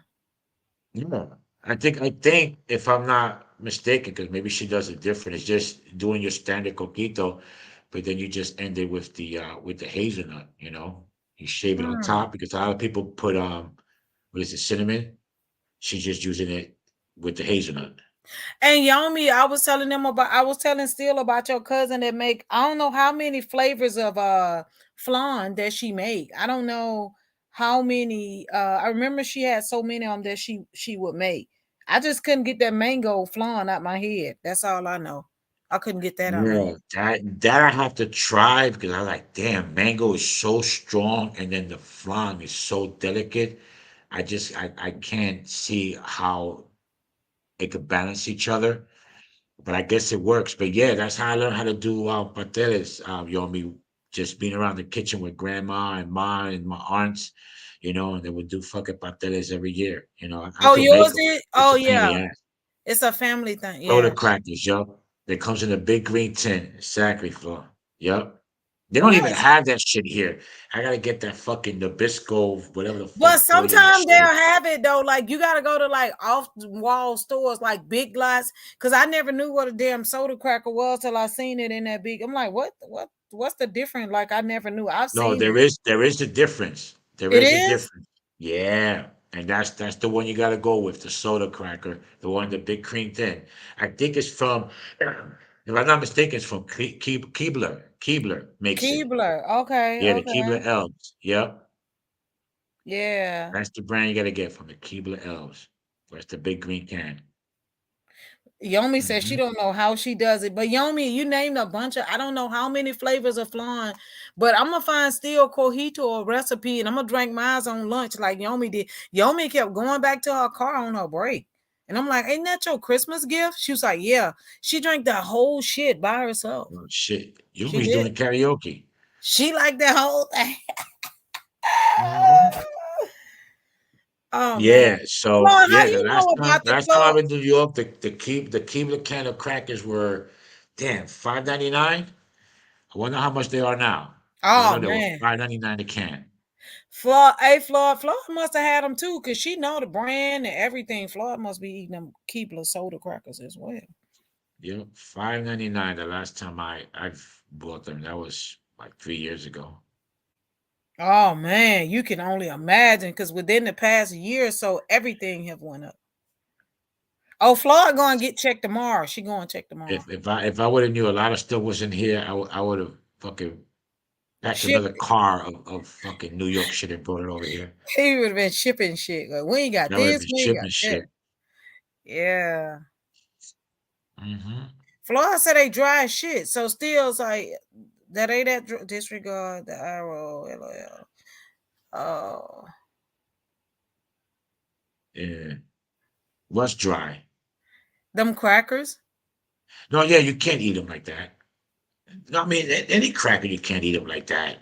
Yeah. I think if I'm not mistaken, because maybe she does it different. It's just doing your standard coquito, but then you just end it with the hazelnut. You shave it on Mm. top because a lot of people put what is it, cinnamon? She's just using it with the hazelnut. And Yomi, I was telling Steele about your cousin that make, I don't know how many flavors of flan that she make. I don't know how many. I remember she had so many of them that she would make. I just couldn't get that mango flan out my head. That's all I know. I couldn't get that out my Yeah, head. that I have to try because I like, damn, mango is so strong, and then the flan is so delicate. I can't see how it could balance each other. But I guess it works. But yeah, that's how I learned how to do pasteles, Yomi. Just being around the kitchen with grandma and ma and my aunts, and they would do fucking pasteles every year. I Oh, could make yours them. is? It's Oh a pain in the yeah. ass. It's a family thing. Soda Yeah. crackers, yo. That comes in a big green tin. Exactly, Flo. Yep. They don't even What? have that shit here. I gotta get that fucking Nabisco, whatever the But fuck Brilliant sometimes they'll shit. have it though. Like you gotta go to like off wall stores like Big Lots. Cause I never knew what a damn soda cracker was till I seen it in that big. I'm like, what's the difference? Like I never knew. I've No, seen it. there is a difference. There It is a is? difference. Yeah. And that's the one you gotta go with, the soda cracker, the one, the big cream thing. I think it's from, if I'm not mistaken, it's from Keebler. Keebler makes it. Keebler. Okay, Yeah, the okay. Keebler Elves. Yep. Yeah. That's the brand you gotta get from the Keebler Elves. That's the big green can. Yomi says she Hmm. don't know how she does it, but Yomi, you named a bunch of, I don't know how many flavors of flan, but I'm gonna find still cojito or recipe, and I'm gonna drink mine on lunch like Yomi did. Yomi kept going back to her car on her break, and I'm like, "Ain't that your Christmas gift?" She was like, "Yeah." She drank that whole shit by herself. Oh shit. You She be did. doing karaoke. She liked that whole thing. Hmm. Oh man, Yeah, so Flan, how yeah, you know about the last time I club? was in New York, the Keebler can of crackers were, damn, 5.99. I wonder how much they are now. But I Oh know they were man. 5.99 a can. Floyd must have had them too, because she know the brand and everything. Floyd must be eating them Keebler soda crackers as well. Yep, 5.99 the last time I've bought them. That was like 3 years ago. Oh man, you can only imagine because within the past year or so, everything have went up. Oh, Floyd going to get checked tomorrow. She going to check tomorrow. If I would have knew a lot of stuff wasn't here, I would have fucking packed Ship. another car of fucking New York shit and brought it over here. He would have been shipping shit. Like, we ain't got That would have this, been we ain't got shipping that. shit. Yeah. Hmm. Floyd said they dry as shit. So still, it's like that ain't that disregard the arrow. LOL. Oh, Yeah. What's dry? them crackers. No, yeah, you can't eat them like that. No, I mean, any cracker you can't eat them like that.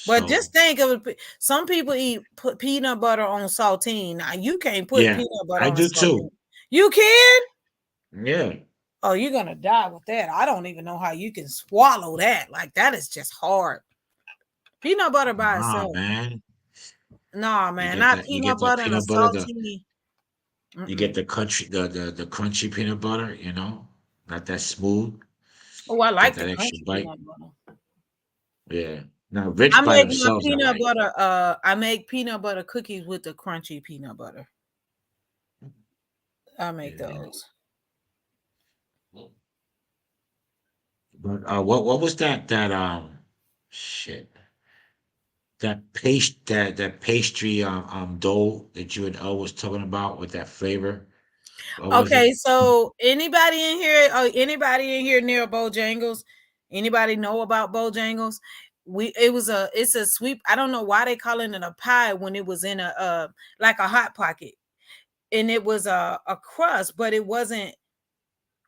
But So just think of it. Some people put peanut butter on saltine. Now you can't put yeah, peanut butter I on a do saltine. too. You can? Yeah. Oh, you're gonna die with that. I don't even know how you can swallow that. Like that is just hard. Peanut butter by Ah, itself. man. Nah, You man, get not that. You get peanut that butter and a peanut butter. saltine. You get Mm-mm. the crunchy peanut butter. Not that smooth. Oh, I Get like the that extra crunchy bite. peanut butter. Yeah. Now, I rich by make my themselves, I peanut like. butter. I make peanut butter cookies with the crunchy peanut butter. I make Yeah. those. But what was that shit, that pastry dough that you and El was talking about with that flavor? What was Okay, it? so anybody in here near Bojangles? Anybody know about Bojangles? It's a sweet. I don't know why they calling it a pie when it was in a like a hot pocket, and it was a crust, but it wasn't.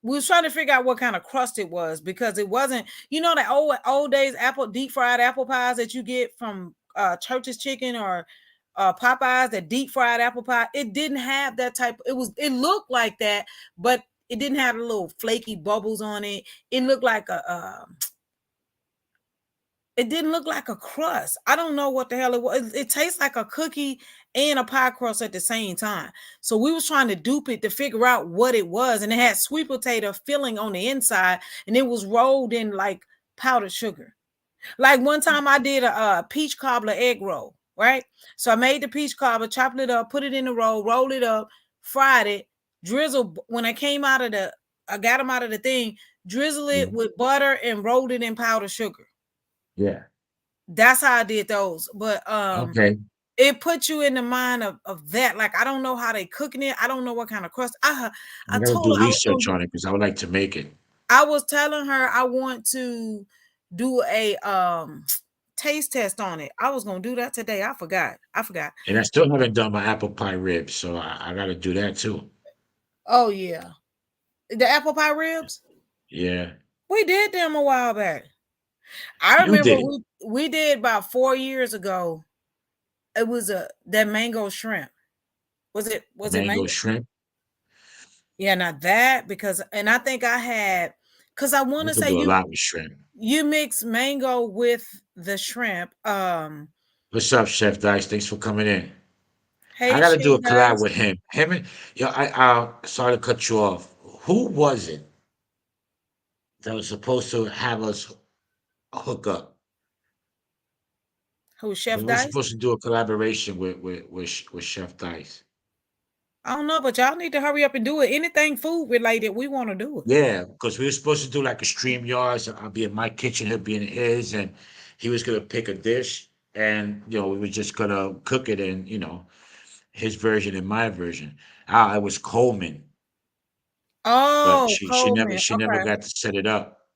We was trying to figure out what kind of crust it was because it wasn't. The old days deep fried apple pies that you get from Church's Chicken or Popeyes, that deep fried apple pie. It didn't have that type. It looked like that, but it didn't have the little flaky bubbles on it. It looked like it didn't look like a crust. I don't know what the hell it was. It tastes like a cookie and a pie crust at the same time. So we was trying to dupe it to figure out what it was, and it had sweet potato filling on the inside, and it was rolled in like powdered sugar. Like one time I did a peach cobbler egg roll, right? So I made the peach cobbler, chopped it up, put it in the roll, rolled it up, fried it, drizzle. When I came out of I got them out of the thing, drizzle it with butter and rolled it in powdered sugar. Yeah. That's how I did those. But Okay. it put you in the mind of that. Like, I don't know how they cooking it. I don't know what kind of crust. I gotta told do her I was research on it because I would like to make it. I was telling her I want to do a taste test on it. I was gonna do that today. I forgot. And I still haven't done my apple pie ribs, so I gotta do that too. Oh yeah. The apple pie ribs? Yeah. We did them a while back. I You remember did. we did about 4 years ago. It was that mango shrimp. Was it Mango mango? shrimp. Yeah, not that because I think I had because I want You to can say do a lot with shrimp. you mix mango with the shrimp. What's up, Chef Dice? Thanks for coming in. I Hey gotta do Chef a collab guys. with him. Him and sorry to cut you off. Who was it that was supposed to have us hook up? Who We Chef were Dice? supposed to do a collaboration with Chef Dice. I don't know, but y'all need to hurry up and do it. Anything food related, we want to do it. Yeah, because we were supposed to do like a stream yard. So I'll be in my kitchen, he'll be in his, and he was gonna pick a dish, and we were just gonna cook it in, his version and my version. It was Coleman, but Oh, she never Coleman. she never Okay. got to set it up.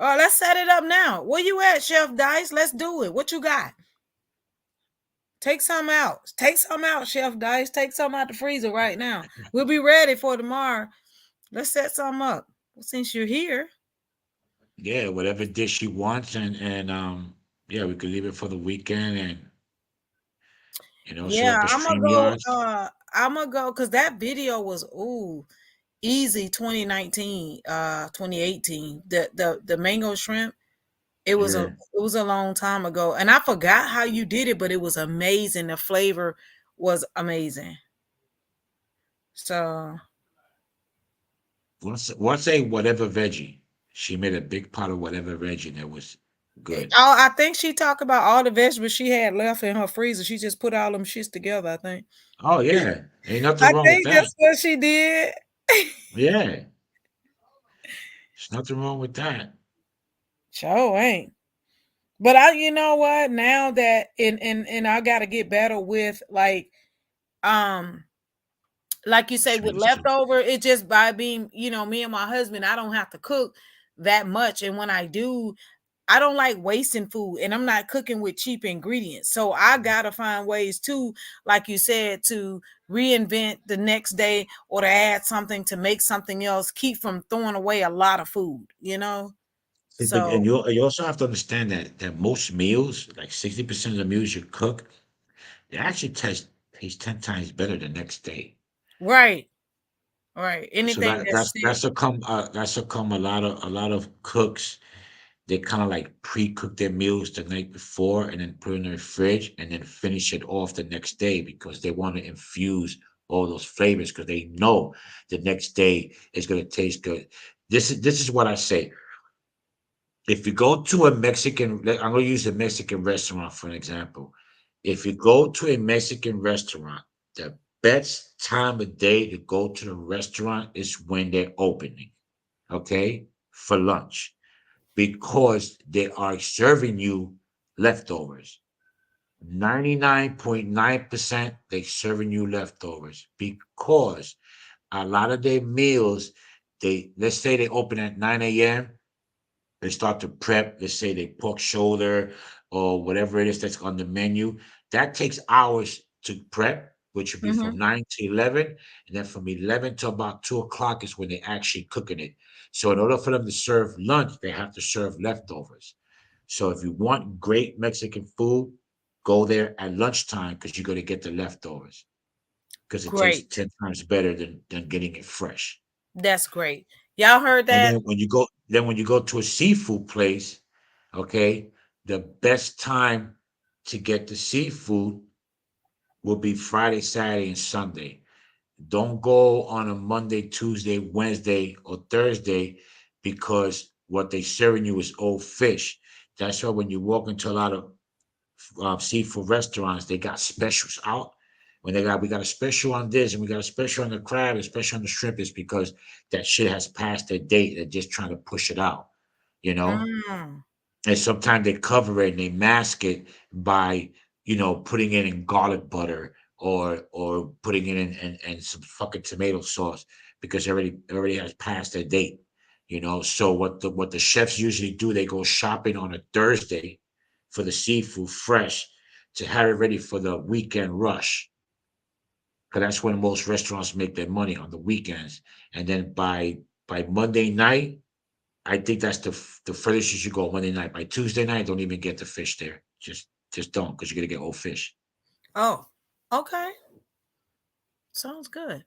Oh, let's set it up now. Where you at, Chef Dice? Let's do it. What you got? Take some out. Take some out, Chef Dice. Take some out the freezer right now. We'll be ready for tomorrow. Let's set some up. Since you're here. Yeah, whatever dish he wants, and yeah, we could leave it for the weekend and set Yeah, up a I'm gonna stream go. yard. I'm gonna go because that video was easy 2019, 2018. The mango shrimp. It was Yeah. a long time ago, and I forgot how you did it, but it was amazing. The flavor was amazing. So Once a whatever veggie. She made a big pot of whatever veggie that was good. I think she talked about all the vegetables she had left in her freezer. She just put all them shits together, I think. Oh yeah, ain't nothing I wrong with think that. that's what she did. Yeah, there's nothing wrong with that. Sure ain't. But you know what? Now that and I gotta get better with like you say with Tradition. leftover, it just by being, me and my husband, I don't have to cook that much. And when I do, I don't like wasting food and I'm not cooking with cheap ingredients. So I gotta find ways to, like you said, to reinvent the next day or to add something to make something else, keep from throwing away a lot of food, But and So you also have to understand that most meals, like 60% of the meals you cook, they actually taste 10 times better the next day. right. So Anything that that's that's a come a lot of cooks. They kind of like pre-cook their meals the night before and then put it in their fridge and then finish it off the next day because they want to infuse all those flavors because they know the next day is going to taste good. This is what I say. If you go to a I'm going to use a Mexican restaurant for an example. If you go to a Mexican restaurant, the best time of day to go to the restaurant is when they're opening, okay, for lunch, because they are serving you leftovers. 99.9% they serving you leftovers because a lot of their meals, let's say they open at 9 a.m. They start to prep, let's say they pork shoulder or whatever it is that's on the menu. That takes hours to prep, which would be Mhm. from 9 to 11. And then from 11 to about 2 o'clock is when they actually cooking it. So in order for them to serve lunch, they have to serve leftovers. So if you want great Mexican food, go there at lunchtime because you're going to get the leftovers because it tastes Great. 10 times better than getting it fresh. That's great. Y'all heard And that? then when you go to a seafood place, okay, the best time to get the seafood will be Friday, Saturday, and Sunday. Don't go on a Monday, Tuesday, Wednesday, or Thursday because what they serving you is old fish. That's why when you walk into a lot of seafood restaurants, they got specials out. When we got a special on this and we got a special on the crab, a special on the shrimp, is because that shit has passed their date. They're just trying to push it out, you know. Mm. And sometimes they cover it and they mask it by, putting it in garlic butter or putting it in some fucking tomato sauce because it already has passed their date. So what the chefs usually do, they go shopping on a Thursday for the seafood fresh to have it ready for the weekend rush. Because that's when most restaurants make their money, on the weekends. And then by Monday night, I think that's the furthest you should go. Monday night. By Tuesday night, don't even get the fish there. Just don't, because you're gonna get old fish. Oh, okay. Sounds good.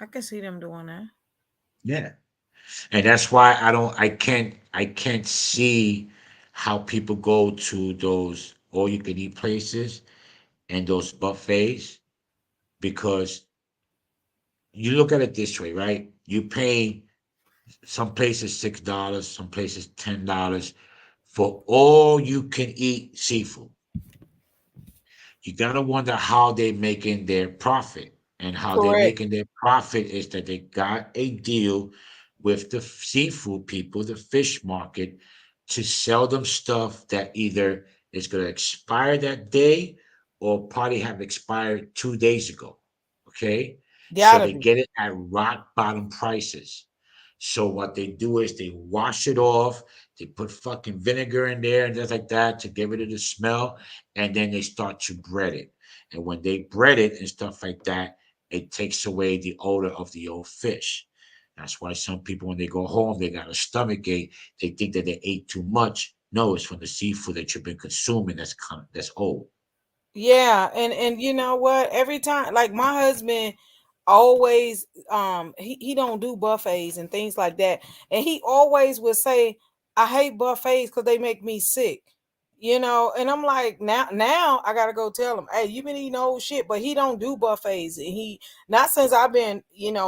I can see them doing that. Yeah. And that's why I can't see how people go to those all you can eat places and those buffets, because you look at it this way, right? You pay some places $6, some places $10 for all you can eat seafood. You gotta wonder how they're making their profit. And how they're Correct. making their profit is that they got a deal with the seafood people, the fish market, to sell them stuff that either is going to expire that day or probably have expired 2 days ago. Okay. So Gotta they be. get it at rock bottom prices. So what they do is they wash it off, they put fucking vinegar in there and things like that to get rid of the smell, and then they start to bread it. And when they bread it and stuff like that, it takes away the odor of the old fish. That's why some people, when they go home, they got a stomach ache. They think that they ate too much. No, it's from the seafood that you've been consuming that's old. Yeah, and you know what? Every time, like my husband always he don't do buffets and things like that. And he always would say, I hate buffets because they make me sick. And I'm like, now I gotta go tell him, hey, you been eating old shit, but he don't do buffets. And he not since I've been,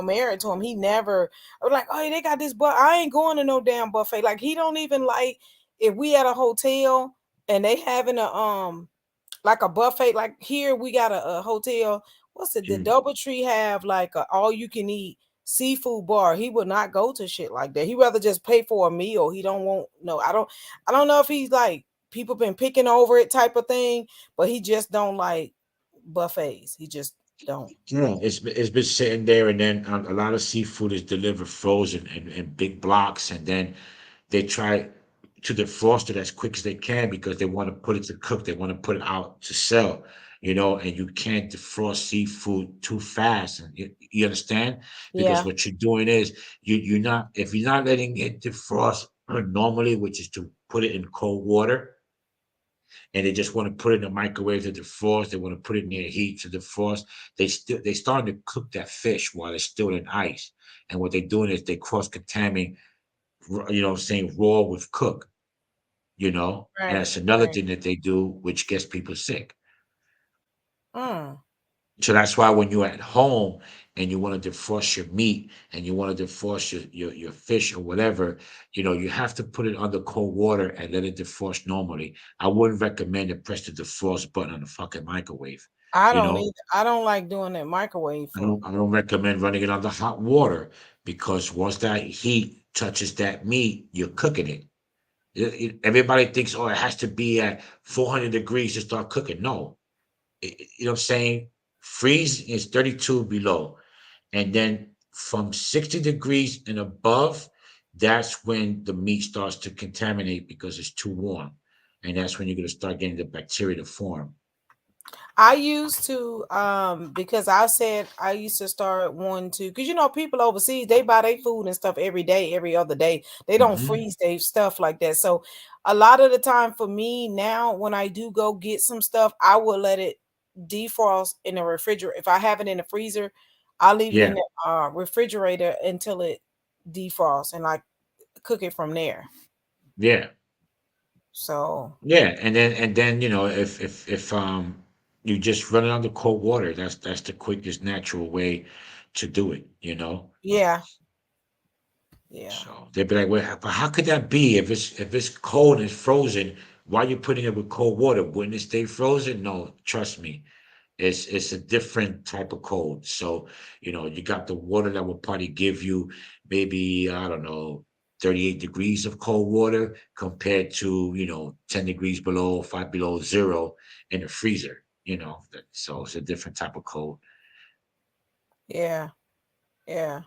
married to him, he never. I was like, oh, they got this, but I ain't going to no damn buffet. Like he don't even like if we at a hotel and they having a like a buffet. Like here we got a hotel. What's it? The Mm. DoubleTree have like a all you can eat seafood bar. He would not go to shit like that. He rather just pay for a meal. He don't want no. I don't know if he's like people been picking over it type of thing, but he just don't like buffets. He just don't. Yeah, it's been sitting there, and then a lot of seafood is delivered frozen in big blocks, and then they try to defrost it as quick as they can because they want to put it to cook. They want to put it out to sell, and you can't defrost seafood too fast. And you understand? Because Yeah. what you're doing is you're not if you're not letting it defrost normally, which is to put it in cold water, and they just want to put it in the microwave to defrost. They want to put it near heat to defrost. They starting to cook that fish while it's still in ice. And what they're doing is they cross contaminate, saying raw with cook, and Right. that's another Right. thing that they do, which gets people sick. Mm. So that's why when you're at home and you want to defrost your meat and you want to defrost your fish or whatever, you have to put it under cold water and let it defrost normally. I wouldn't recommend to press the defrost button on the fucking microwave. I You don't know, either. I don't like doing that microwave I food. don't I don't recommend running it under hot water because once that heat touches that meat, you're cooking it. Everybody thinks, oh, it has to be at 400 degrees to start cooking. No, you know what I'm saying? Freeze is 32 below. And then from 60 degrees and above, that's when the meat starts to contaminate because it's too warm. And that's when you're going to start getting the bacteria to form. I used to because I said I used to start wanting to because people overseas they buy their food and stuff every day, every other day. They don't Hmm. freeze their stuff like that. So a lot of the time for me now, when I do go get some stuff, I will let it defrost in the refrigerator. If I have it in the freezer, I'll leave it in Yeah. the refrigerator until it defrosts and like cook it from there. Yeah. So Yeah, and then if you just run it under cold water, that's the quickest natural way to do it. yeah, yeah, So they'd be like, well, but how could that be if it's cold and frozen? Why are you putting it with cold water? Wouldn't it stay frozen? No, trust me. It's a different type of cold. So, you got the water that will probably give you maybe, I don't know, 38 degrees of cold water compared to, 10 degrees below, 5 below 0 in the freezer, so it's a different type of cold. yeah, yeah.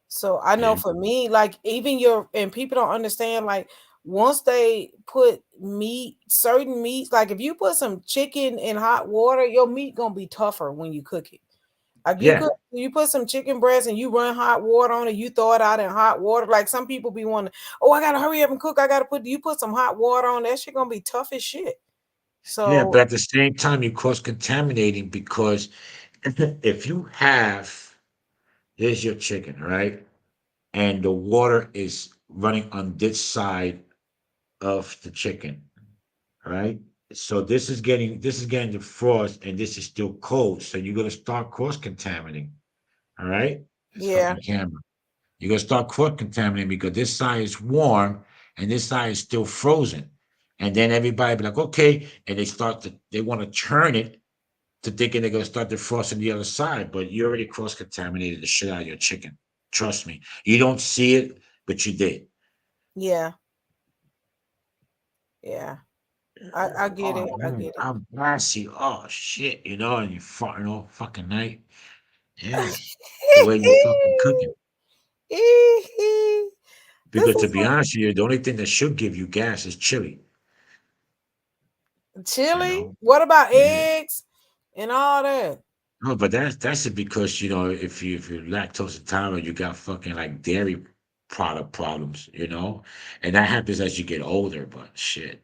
So I know Yeah. for me, like even and people don't understand, like once they put meat, certain meats, like if you put some chicken in hot water, your meat gonna be tougher when you cook it. Like Yeah. you put some chicken breast and you run hot water on it, you throw it out in hot water. Like some people be wanting, oh, I gotta hurry up and cook. I gotta put some hot water on that shit gonna be tough as shit. Yeah. So But at the same time, you're cross contaminating because if you have, here's your chicken, right? And the water is running on this side of the chicken, right? So this is getting the frost, and this is still cold. So you're gonna start cross contaminating. All right, it's yeah, fucking camera. You're gonna start cross contaminating because this side is warm and this side is still frozen. And then everybody be like, okay, and they want to turn it to thinking they're gonna start defrosting the other side, but you already cross contaminated the shit out of your chicken. Trust me, you don't see it, but you did. yeah, yeah. I get Oh it. I man, get it. I'm glassy. Oh shit, and you're farting all fucking night. Yeah, the way you fucking cooking. This Because to is be honest with you, the only thing that should give you gas is chili. You chili. know? What about Yeah. eggs and all that? No, but that's it because if you're lactose intolerant, you got fucking like dairy product problems, and that happens as you get older. But shit,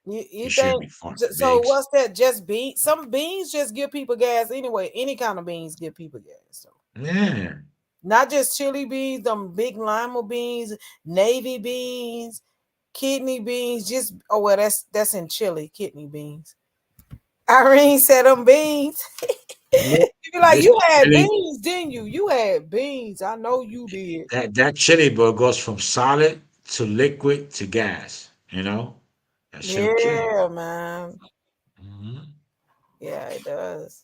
You you shouldn't think be farting so? eggs. What's that? Just beans? Some beans just give people gas anyway. Any kind of beans give people gas. So Yeah. not just chili beans, them big lima beans, navy beans, kidney beans. Just well, that's in chili, kidney beans. Irene said them beans. Yeah. You be like, This you had chili, beans, didn't you? You had beans. I know you did. that chili, bro, goes from solid to liquid to gas. That shit'll kill you. Yeah, man. Mhm. Yeah, it does.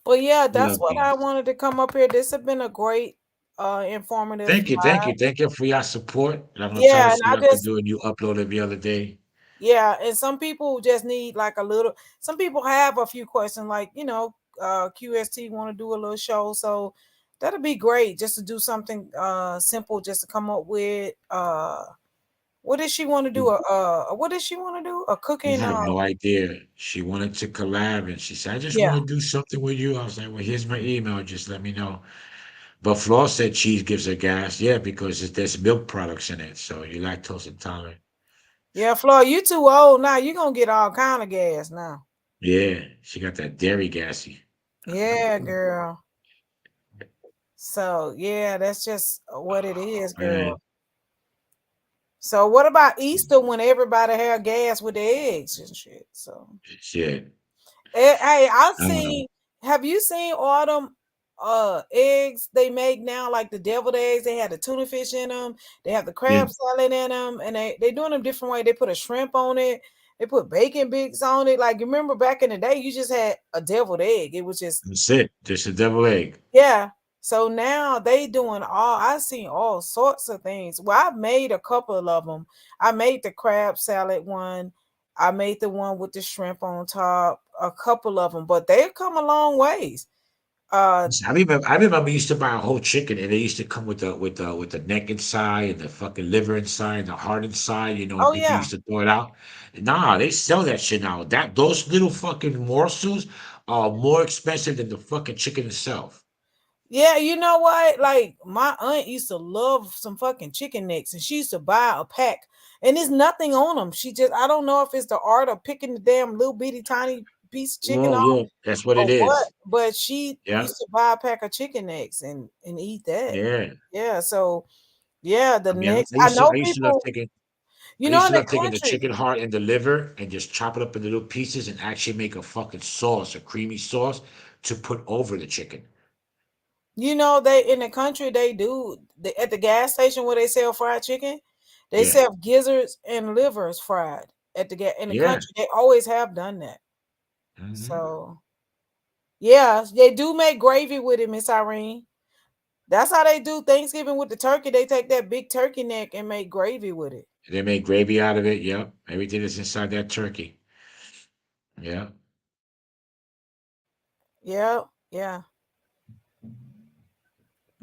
But yeah, that's Love what I beans. wanted to come up here. This has been a great informative Thank you, thank you, live. thank you for your support. And I'm gonna try to Yeah, and see I what I could just do, and you upload every other day. yeah, and some people just need like a little some people have a few questions like, QST want to do a little show. So that'll be great just to do something simple just to come up with what does she want to do? You What does she want to do? A you cooking have no idea. She wanted to collab, and she said, "I just want yeah. to do something with you." I was like, "Well, here's my email. Just let me know." But Flaw said cheese gives her gas. Yeah, because there's milk products in it, so you're lactose intolerant. Yeah, Floyd, you too old now. You're gonna get all kind of gas now. Yeah, she got that dairy gassy. Yeah, girl. So yeah, that's just what it Oh is, man, girl. So what about Easter when everybody had gas with the eggs and shit? So shit. hey, I've I don't know. seen have you seen all them eggs they make now, like the deviled eggs? They had the tuna fish in them, they have the Yeah, crab salad in them, and they doing them different way. They put a shrimp on it, they put bacon bits on it. Like remember back in the day, you just had a deviled egg. It was just that's it. Just a devil egg. yeah. So now they doing I've seen all sorts of things. Well, I've made a couple of them. I made the crab salad one. I made the one with the shrimp on top, a couple of them, but they've come a long ways. Uh I remember you used to buy a whole chicken, and they used to come with the neck inside and the fucking liver inside and the heart inside. And oh people yeah. used to throw it out. Nah, they sell that shit now. Those little fucking morsels are more expensive than the fucking chicken itself. Yeah, you know what? Like my aunt used to love some fucking chicken necks and she used to buy a pack and there's nothing on them. She just I don't know if it's the art of picking the damn little bitty tiny piece of chicken Oh off yeah, that's what or it what, is. but she Yeah, used to buy a pack of chicken necks and eat that. yeah. Yeah, so Yeah, the I mean, next I I used to know I used to love people, taking you I know, used in to the love taking the country, chicken heart and the liver and just chop it up into little pieces and actually make a fucking sauce, a creamy sauce to put over the chicken. you know, they in the country they do at the gas station where they sell fried chicken, they Yeah. sell gizzards and livers fried at in the Yeah. country. They always have done that. Mhm. So yeah, they do make gravy with it, Miss Irene. That's how they do Thanksgiving with the turkey. They take that big turkey neck and make gravy with it. They make gravy out of it. Yep. Everything that's inside that turkey. Yeah. Yeah, yeah.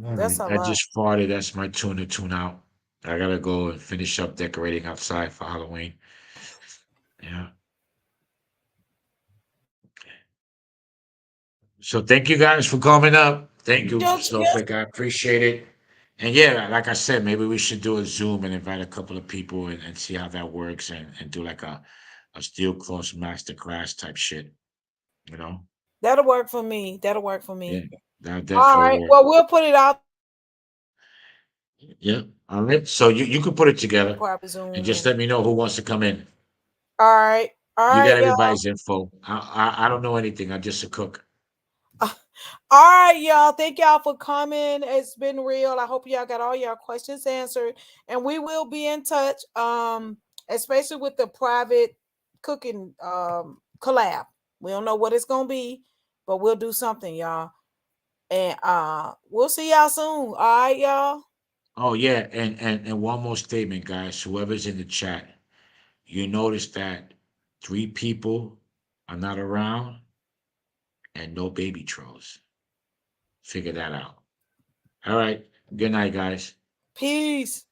All That's right. a I lot. just farted. That's my tune to tune out. I gotta go and finish up decorating outside for Halloween. Yeah. So thank you guys for coming up. Thank you, Don't you Snowflake. I appreciate it. And yeah, like I said, maybe we should do a Zoom and invite a couple of people and see how that works and do like a steel close masterclass type shit. You know? That'll work for me. That'll work for Yeah, me. that All definitely right. work. Well, we'll put it out Yeah. All right. So you can put it together private and Zoom just and let me know who wants to come in. all right. All You right, got y'all. everybody's info. I don't know anything. I'm just a cook. All right, y'all. Thank y'all for coming. It's been real. I hope y'all got all your questions answered. And we will be in touch. Especially with the private cooking collab. We don't know what it's gonna be, but we'll do something, y'all. And we'll see y'all soon. All right, y'all. Oh yeah, and one more statement, guys. Whoever's in the chat, you notice that 3 people are not around and no baby trolls. Figure that out. All right. Good night, guys. Peace.